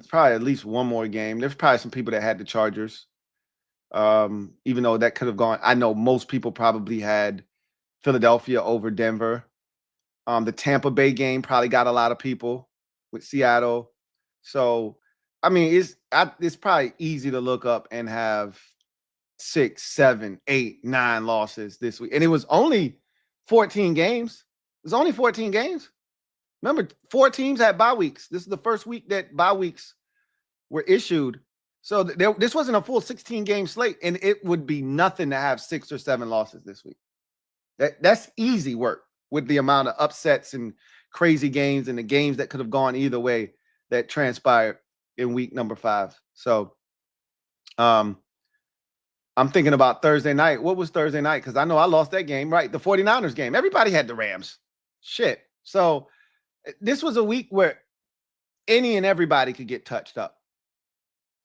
probably at least one more game. There's probably some people that had the Chargers, even though that could have gone. I know most people probably had Philadelphia over Denver. The Tampa Bay game probably got a lot of people with Seattle. So, I mean, it's probably easy to look up and have 6, 7, 8, 9 losses this week. And it was only 14 games. It was only 14 games. Remember, 4 teams had bye weeks. This is the first week that bye weeks were issued. So this wasn't a full 16-game slate, and it would be nothing to have 6 or 7 losses this week. That's easy work with the amount of upsets and crazy games and the games that could have gone either way that transpired in week number 5. So I'm thinking about Thursday night. What was Thursday night? Because I know I lost that game, right? The 49ers game. Everybody had the Rams. Shit. So this was a week where any and everybody could get touched up.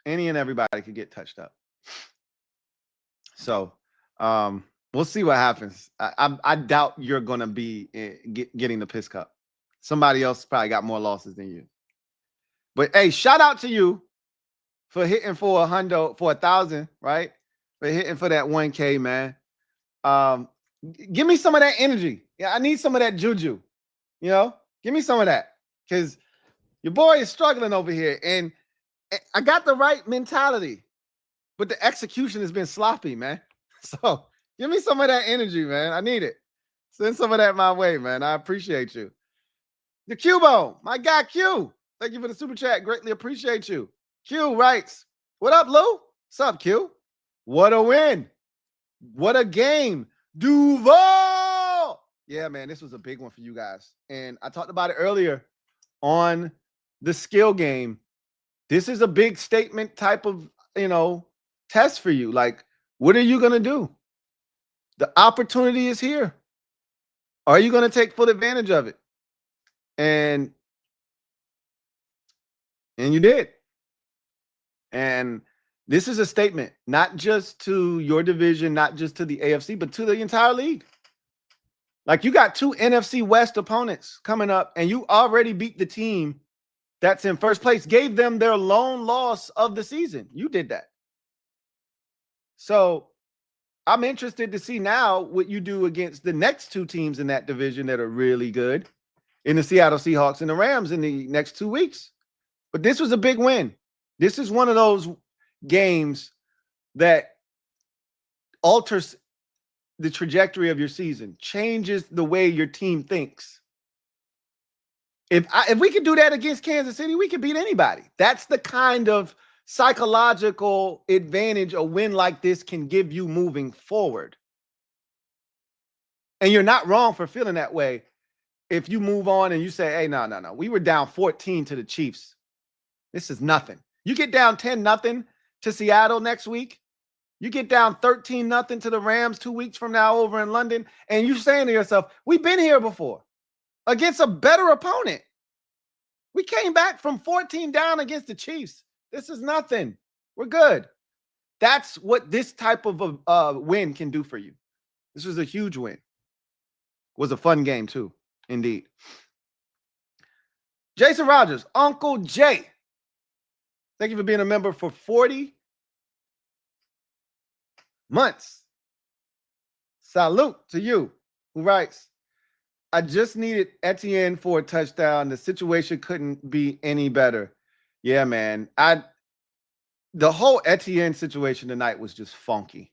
Any and everybody could get touched up. So we'll see what happens. I doubt you're going to be getting the Piss Cup. Somebody else probably got more losses than you. But hey, shout out to you for hitting for $1,000, right? For hitting for that 1K, man. Give me some of that energy. Yeah, I need some of that juju. You know, give me some of that, because your boy is struggling over here, and I got the right mentality, but the execution has been sloppy, man. So give me some of that energy, man. I need it. Send some of that my way, man. I appreciate you. The Cubo, my guy Q. Thank you for the super chat. Greatly appreciate you. Q writes, what up, Lou? What's up, Q? What a win. What a game. Duval. Yeah, man, this was a big one for you guys. And I talked about it earlier on the skill game. This is a big statement type of, test for you. Like, what are you going to do? The opportunity is here. Are you going to take full advantage of it? And you did. And this is a statement, not just to your division, not just to the AFC, but to the entire league. Like, you got 2 NFC West opponents coming up, and you already beat the team that's in first place, gave them their lone loss of the season. You did that. So I'm interested to see now what you do against the next 2 teams in that division that are really good, in the Seattle Seahawks and the Rams in the next 2 weeks. But this was a big win. This is one of those games that alters the trajectory of your season, changes the way your team thinks. If we could do that against Kansas City, we could beat anybody. That's the kind of psychological advantage a win like this can give you moving forward. And you're not wrong for feeling that way. if you move on and you say, hey, no, we were down 14 to the Chiefs. This is nothing. You get down 10-0 to Seattle next week. You get down 13-0 to the Rams 2 weeks from now over in London, and you're saying to yourself, we've been here before against a better opponent. We came back from 14 down against the Chiefs. This is nothing. We're good. That's what this type of a win can do for you. This was a huge win. It was a fun game too, indeed. Jason Rogers, Uncle Jay. Thank you for being a member for 40 months. Salute to you. Who writes, I just needed Etienne for a touchdown. The situation couldn't be any better. Yeah, man. The whole Etienne situation tonight was just funky.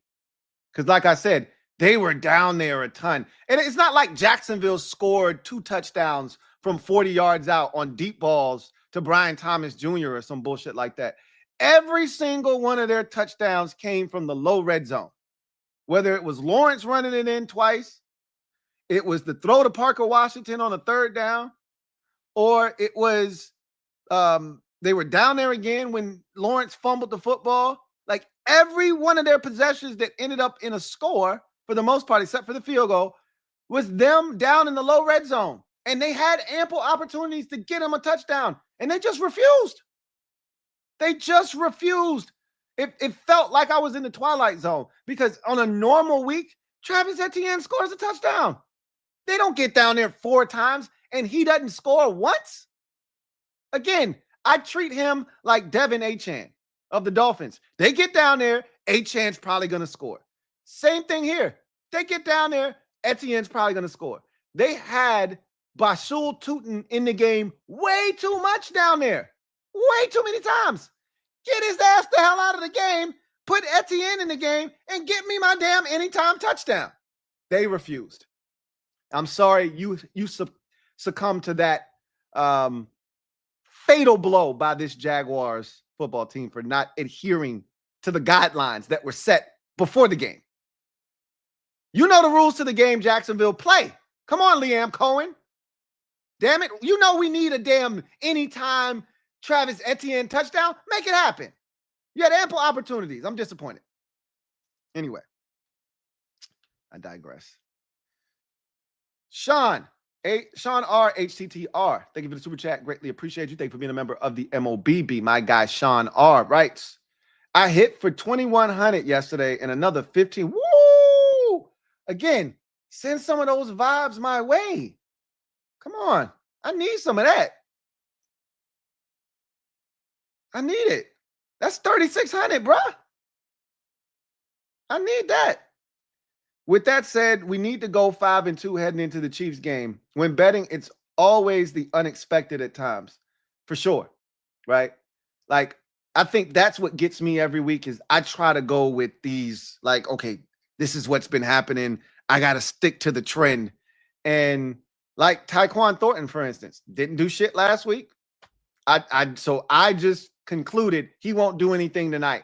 Because like I said, they were down there a ton. And it's not like Jacksonville scored 2 touchdowns from 40 yards out on deep balls to Brian Thomas Jr. or some bullshit like that. Every single one of their touchdowns came from the low red zone. Whether it was Lawrence running it in twice, it was the throw to Parker Washington on a 3rd down, or it was they were down there again when Lawrence fumbled the football. Like every one of their possessions that ended up in a score, for the most part, except for the field goal, was them down in the low red zone. And they had ample opportunities to get them a touchdown, and they just refused. They just refused. It felt like I was in the twilight zone, because on a normal week, Travis Etienne scores a touchdown. They don't get down there 4 times, and he doesn't score once. Again, I treat him like Devin Achan of the Dolphins. They get down there, Achan's probably going to score. Same thing here. They get down there, Etienne's probably going to score. They had Bashul Tutin in the game way too much down there. Way too many times. Get his ass the hell out of the game, put Etienne in the game, and get me my damn anytime touchdown. They refused. I'm sorry you succumbed to that fatal blow by this Jaguars football team for not adhering to the guidelines that were set before the game. You know the rules to the game, Jacksonville. Play. Come on, Liam Cohen. Damn it. You know we need a damn anytime Travis Etienne touchdown. Make it happen. You had ample opportunities. I'm disappointed. Anyway, I digress. Sean R. HTTR. Thank you for the super chat. Greatly appreciate you. Thank you for being a member of the MOBB. My guy, Sean R. writes, I hit for 2,100 yesterday and another 15. Woo! Again, send some of those vibes my way. Come on. I need some of that. I need it. That's 3,600, bruh. I need that. With that said, we need to go 5-2 heading into the Chiefs game. When betting, it's always the unexpected at times, for sure, right? Like, I think that's what gets me every week is I try to go with these, like, okay, this is what's been happening. I got to stick to the trend. And like Tyquan Thornton, for instance, didn't do shit last week. So I just concluded he won't do anything tonight.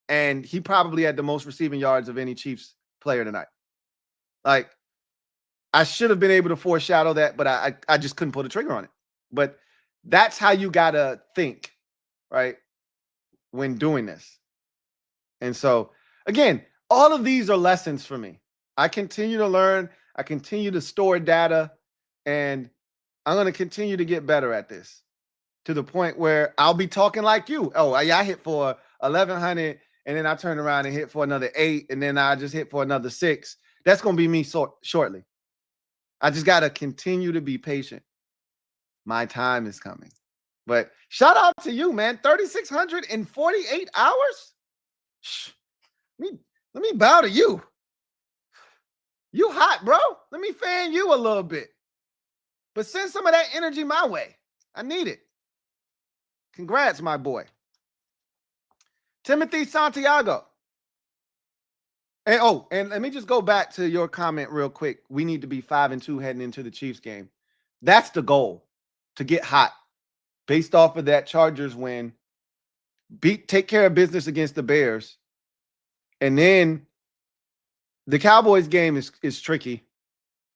And he probably had the most receiving yards of any Chiefs player tonight. Like, I should have been able to foreshadow that, but I just couldn't pull the trigger on it. But that's how you got to think, right, when doing this. And so, again, all of these are lessons for me. I continue to learn. I continue to store data, and I'm going to continue to get better at this to the point where I'll be talking like you. Oh, yeah, I hit for 1,100, and then I turn around and hit for another 8, and then I just hit for another 6. That's going to be me shortly. I just got to continue to be patient. My time is coming. But shout out to you, man. 3,648 hours? Let me bow to you. You hot, bro. Let me fan you a little bit. But send some of that energy my way. I need it. Congrats, my boy. Timothy Santiago. And let me just go back to your comment real quick. We need to be 5-2 heading into the Chiefs game. That's the goal, to get hot. Based off of that Chargers win, take care of business against the Bears. And then the Cowboys game is tricky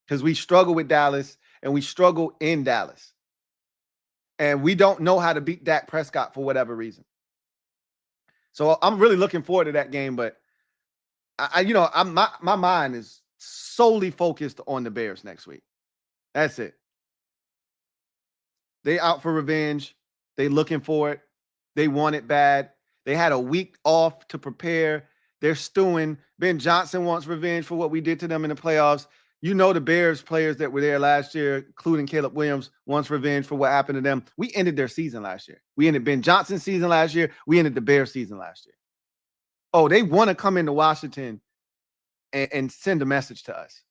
because we struggle with Dallas. and we struggle in Dallas. And we don't know how to beat Dak Prescott for whatever reason. So I'm really looking forward to that game, but my mind is solely focused on the Bears next week. That's it. They out for revenge. They looking for it. They want it bad. They had a week off to prepare. They're stewing. Ben Johnson wants revenge for what we did to them in the playoffs. You know the Bears players that were there last year, including Caleb Williams, wants revenge for what happened to them. We ended their season last year. We ended Ben Johnson's season last year. We ended the Bears season last year. Oh, they want to come into Washington and send a message to us.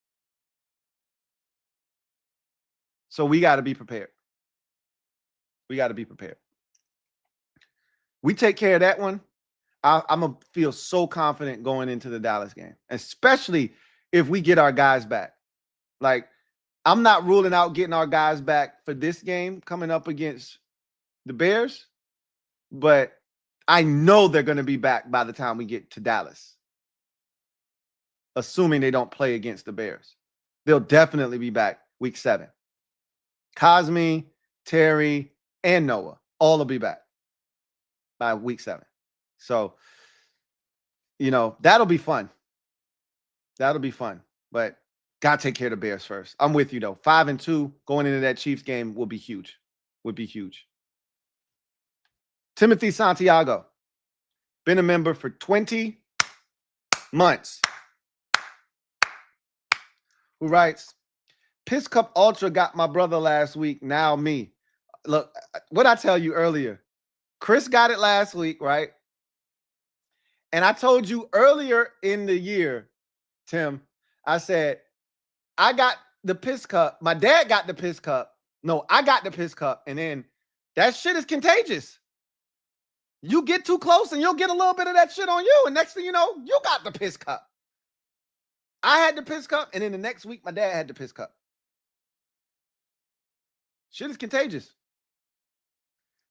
So we got to be prepared. We got to be prepared. We take care of that one. I'm going to feel so confident going into the Dallas game, especially if we get our guys back. Like, I'm not ruling out getting our guys back for this game coming up against the Bears, but I know they're going to be back by the time we get to Dallas, assuming they don't play against the Bears. They'll definitely be back week 7. Cosme, Terry, and Noah all will be back by week 7. So, that'll be fun. That'll be fun. But got to take care of the Bears first. I'm with you, though. 5-2 going into that Chiefs game will be huge. Would be huge. Timothy Santiago, been a member for 20 months, who writes, Piss Cup Ultra got my brother last week, now me. Look, what I tell you earlier, Chris got it last week, right? And I told you earlier in the year, Tim, I said, I got the piss cup. My dad got the piss cup. No, I got the piss cup. And then that shit is contagious. You get too close and you'll get a little bit of that shit on you. And next thing you know, you got the piss cup. I had the piss cup. And then the next week, my dad had the piss cup. Shit is contagious.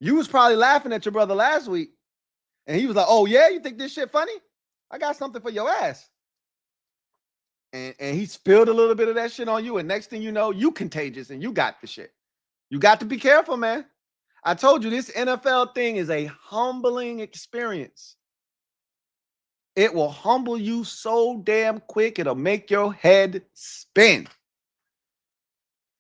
You was probably laughing at your brother last week. And he was like, oh, yeah, you think this shit funny? I got something for your ass. And he spilled a little bit of that shit on you. And next thing you know, you contagious and you got the shit. You got to be careful, man. I told you this NFL thing is a humbling experience. It will humble you so damn quick, it'll make your head spin.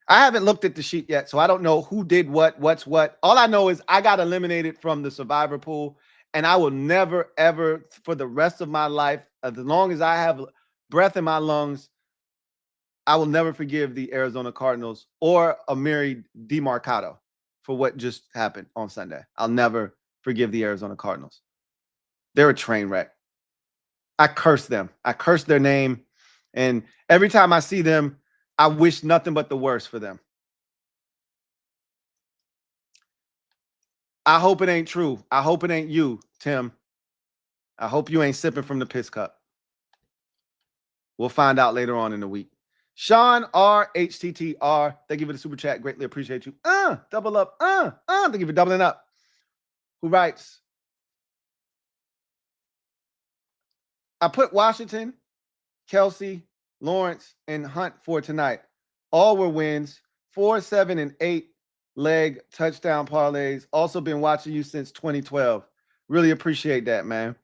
I haven't looked at the sheet yet, so I don't know who did what's what. All I know is I got eliminated from the survivor pool, and I will never, ever, for the rest of my life, as long as I have breath in my lungs, I will never forgive the Arizona Cardinals or Amiri DiMarcado for what just happened on Sunday. I'll never forgive the Arizona Cardinals. They're a train wreck. I curse them. I curse their name. And every time I see them, I wish nothing but the worst for them. I hope it ain't true. I hope it ain't you, Tim. I hope you ain't sipping from the piss cup. We'll find out later on in the week. Sean R. HTTR, thank you for the super chat. Greatly appreciate you. Double up. Thank you for doubling up. Who writes, I put Washington, Kelsey, Lawrence, and Hunt for tonight. All were wins. 4, 7, and 8 leg touchdown parlays. Also been watching you since 2012. Really appreciate that, man.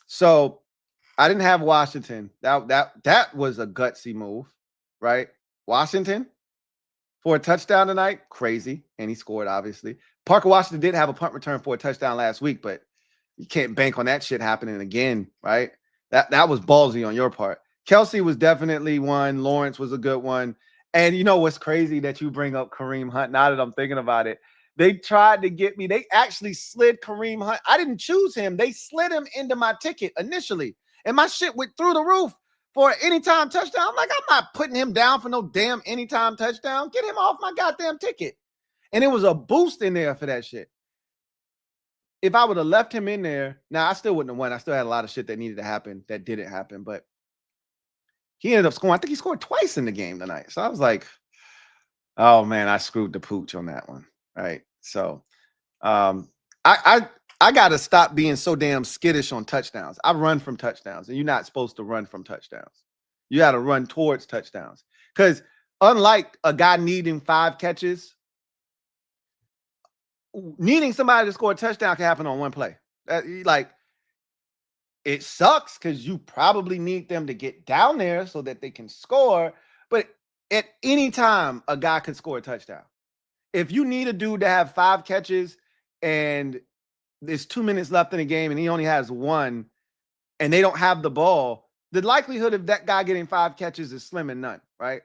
So I didn't have Washington. That was a gutsy move, right? Washington for a touchdown tonight, crazy. And he scored, obviously. Parker Washington did have a punt return for a touchdown last week, but you can't bank on that shit happening again, right? That was ballsy on your part. Kelsey was definitely one. Lawrence was a good one. And you know what's crazy that you bring up Kareem Hunt? Now that I'm thinking about it, they tried to get me. They actually slid Kareem Hunt. I didn't choose him. They slid him into my ticket initially. And my shit went through the roof for an anytime touchdown. I'm like, I'm not putting him down for no damn anytime touchdown. Get him off my goddamn ticket. And it was a boost in there for that shit. If I would have left him in there, now I still wouldn't have won. I still had a lot of shit that needed to happen that didn't happen. But he ended up scoring. I think he scored twice in the game tonight. So I was like, oh, man, I screwed the pooch on that one. Right. So I got to stop being so damn skittish on touchdowns. I run from touchdowns, and you're not supposed to run from touchdowns. You got to run towards touchdowns because unlike a guy needing 5 catches, needing somebody to score a touchdown can happen on one play. Like, it sucks because you probably need them to get down there so that they can score. But at any time, a guy could score a touchdown. If you need a dude to have 5 catches and there's 2 minutes left in the game and he only has 1 and they don't have the ball, the likelihood of that guy getting 5 catches is slim and none, right?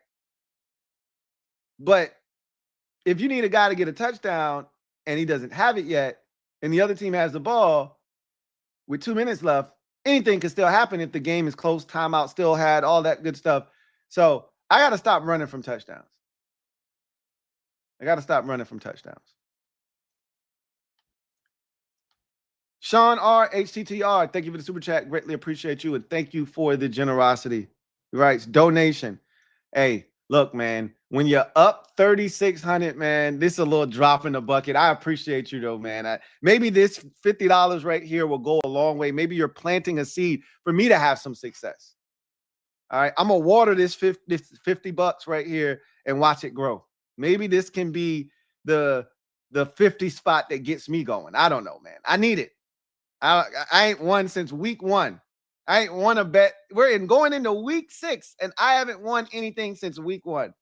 But if you need a guy to get a touchdown and he doesn't have it yet and the other team has the ball with 2 minutes left, anything can still happen if the game is close, timeout still had, all that good stuff. So I got to stop running from touchdowns. I got to stop running from touchdowns. Sean R, HTTR, thank you for the super chat. Greatly appreciate you. And thank you for the generosity. He writes, donation. Hey, look, man, when you're up 3,600, man, this is a little drop in the bucket. I appreciate you, though, man. Maybe this $50 right here will go a long way. Maybe you're planting a seed for me to have some success. All right, I'm going to water this $50 right here and watch it grow. Maybe this can be the 50 spot that gets me going. I don't know, man. I need it. I ain't won since week 1. I ain't won a bet. We're going into week 6, and I haven't won anything since week 1.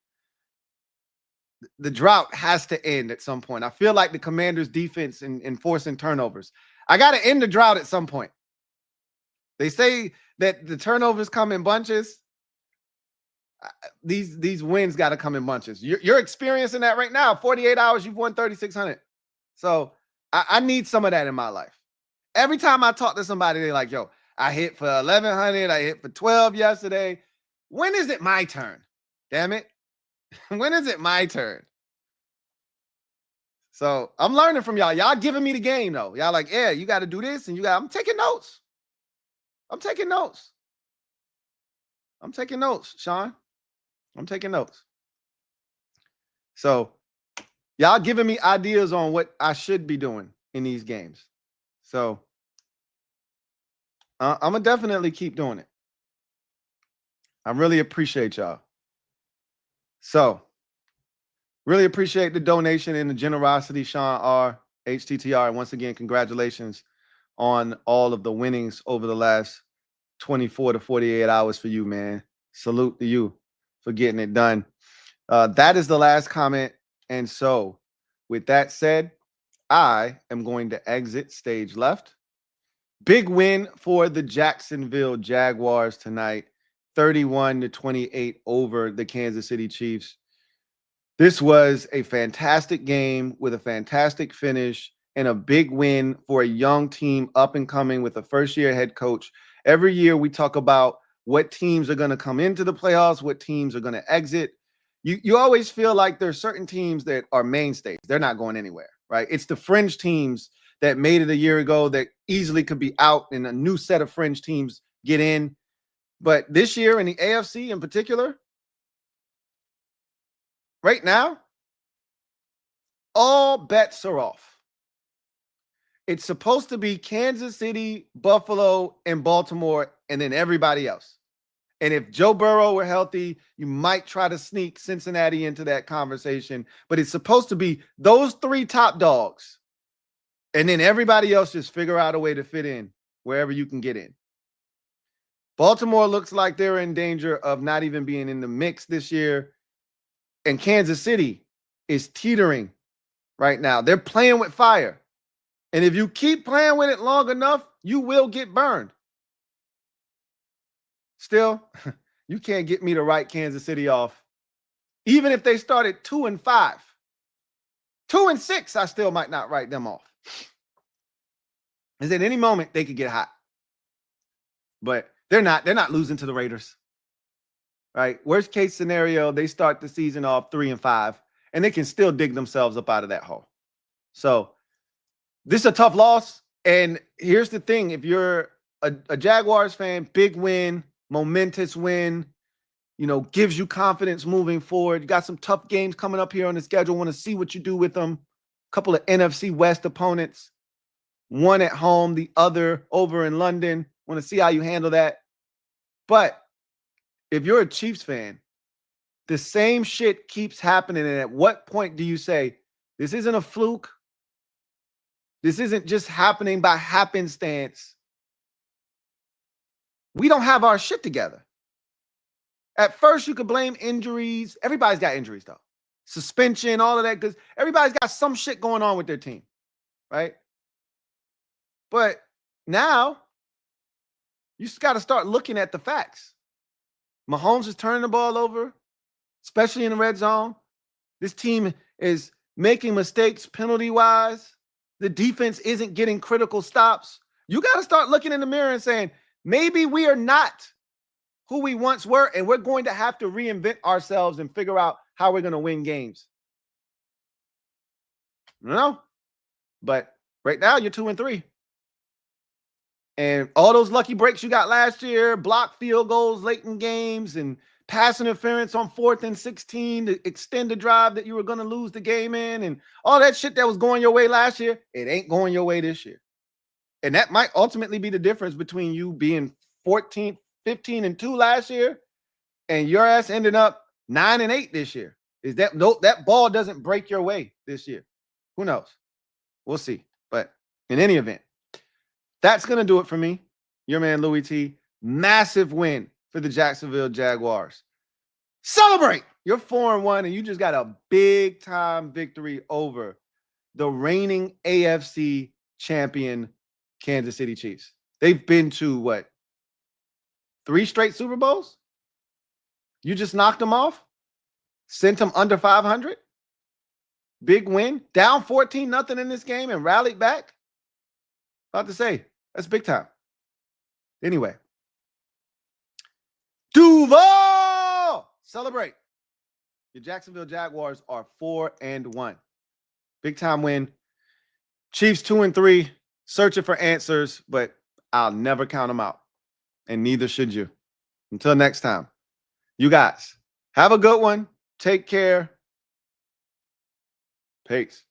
The drought has to end at some point. I feel like the Commanders' defense in forcing turnovers. I got to end the drought at some point. They say that the turnovers come in bunches. These wins got to come in bunches. You're experiencing that right now. 48 hours, you've won 3,600. So I need some of that in my life. Every time I talk to somebody, they're like, yo, I hit for 1,100. I hit for 12 yesterday. When is it my turn? Damn it. When is it my turn? So I'm learning from y'all. Y'all giving me the game, though. Y'all like, yeah, you got to do this. And I'm taking notes. I'm taking notes. I'm taking notes, Sean. I'm taking notes. So y'all giving me ideas on what I should be doing in these games. So I'm going to definitely keep doing it. I really appreciate y'all. So really appreciate the donation and the generosity, Sean R, HTTR. And once again, congratulations on all of the winnings over the last 24 to 48 hours for you, man. Salute to you for getting it done. That is the last comment. And so with that said, I am going to exit stage left. Big win for the Jacksonville Jaguars tonight, 31-28 over the Kansas City Chiefs. This was a fantastic game with a fantastic finish and a big win for a young team up and coming with a first-year head coach. Every year we talk about what teams are going to come into the playoffs, what teams are going to exit. You always feel like there's certain teams that are mainstays. They're not going anywhere, right? It's the fringe teams that made it a year ago that easily could be out and a new set of fringe teams get in. But this year in the AFC in particular, right now, all bets are off. It's supposed to be Kansas City, Buffalo, and Baltimore, and then everybody else. And if Joe Burrow were healthy, you might try to sneak Cincinnati into that conversation. But it's supposed to be those 3 top dogs. And then everybody else just figure out a way to fit in wherever you can get in. Baltimore looks like they're in danger of not even being in the mix this year. And Kansas City is teetering right now. They're playing with fire. And if you keep playing with it long enough, you will get burned. Still, you can't get me to write Kansas City off. Even if they started 2-5, 2-6, I still might not write them off. Because at any moment they could get hot. But they're not losing to the Raiders. Right? Worst case scenario, they start the season off 3-5, and they can still dig themselves up out of that hole. So this is a tough loss. And here's the thing: if you're a Jaguars fan, big win, momentous win, gives you confidence moving forward. You got some tough games coming up here on the schedule. Want to see what you do with them. A couple of NFC West opponents, one at home, the other over in London. Want to see how you handle that. But if you're a Chiefs fan, the same shit keeps happening. And at what point do you say, this isn't a fluke? This isn't just happening by happenstance. We don't have our shit together. At first, you could blame injuries. Everybody's got injuries, though. Suspension, all of that, because everybody's got some shit going on with their team, right? But now, you just got to start looking at the facts. Mahomes is turning the ball over, especially in the red zone. This team is making mistakes penalty-wise. The defense isn't getting critical stops. You got to start looking in the mirror and saying, maybe we are not who we once were, and we're going to have to reinvent ourselves and figure out how we're going to win games. No, but right now you're 2-3. And all those lucky breaks you got last year, blocked field goals late in games, and pass interference on 4th and 16 to extend the drive that you were going to lose the game in, and all that shit that was going your way last year, it ain't going your way this year. And that might ultimately be the difference between you being 15-2 last year and your ass ended up 9-8 this year. Is that that ball doesn't break your way this year? Who knows? We'll see. But in any event, that's going to do it for me. Your man, Louie T. Massive win for the Jacksonville Jaguars. Celebrate! You're 4-1, and you just got a big-time victory over the reigning AFC champion Kansas City Chiefs. They've been to, what, 3 straight Super Bowls? You just knocked them off? Sent them under 500? Big win. Down 14-0 in this game and rallied back? About to say, that's big time. Anyway. Duval! Celebrate. Your Jacksonville Jaguars are 4-1. Big time win. Chiefs 2-3. Searching for answers, but I'll never count them out. And neither should you. Until next time. You guys, have a good one. Take care. Peace.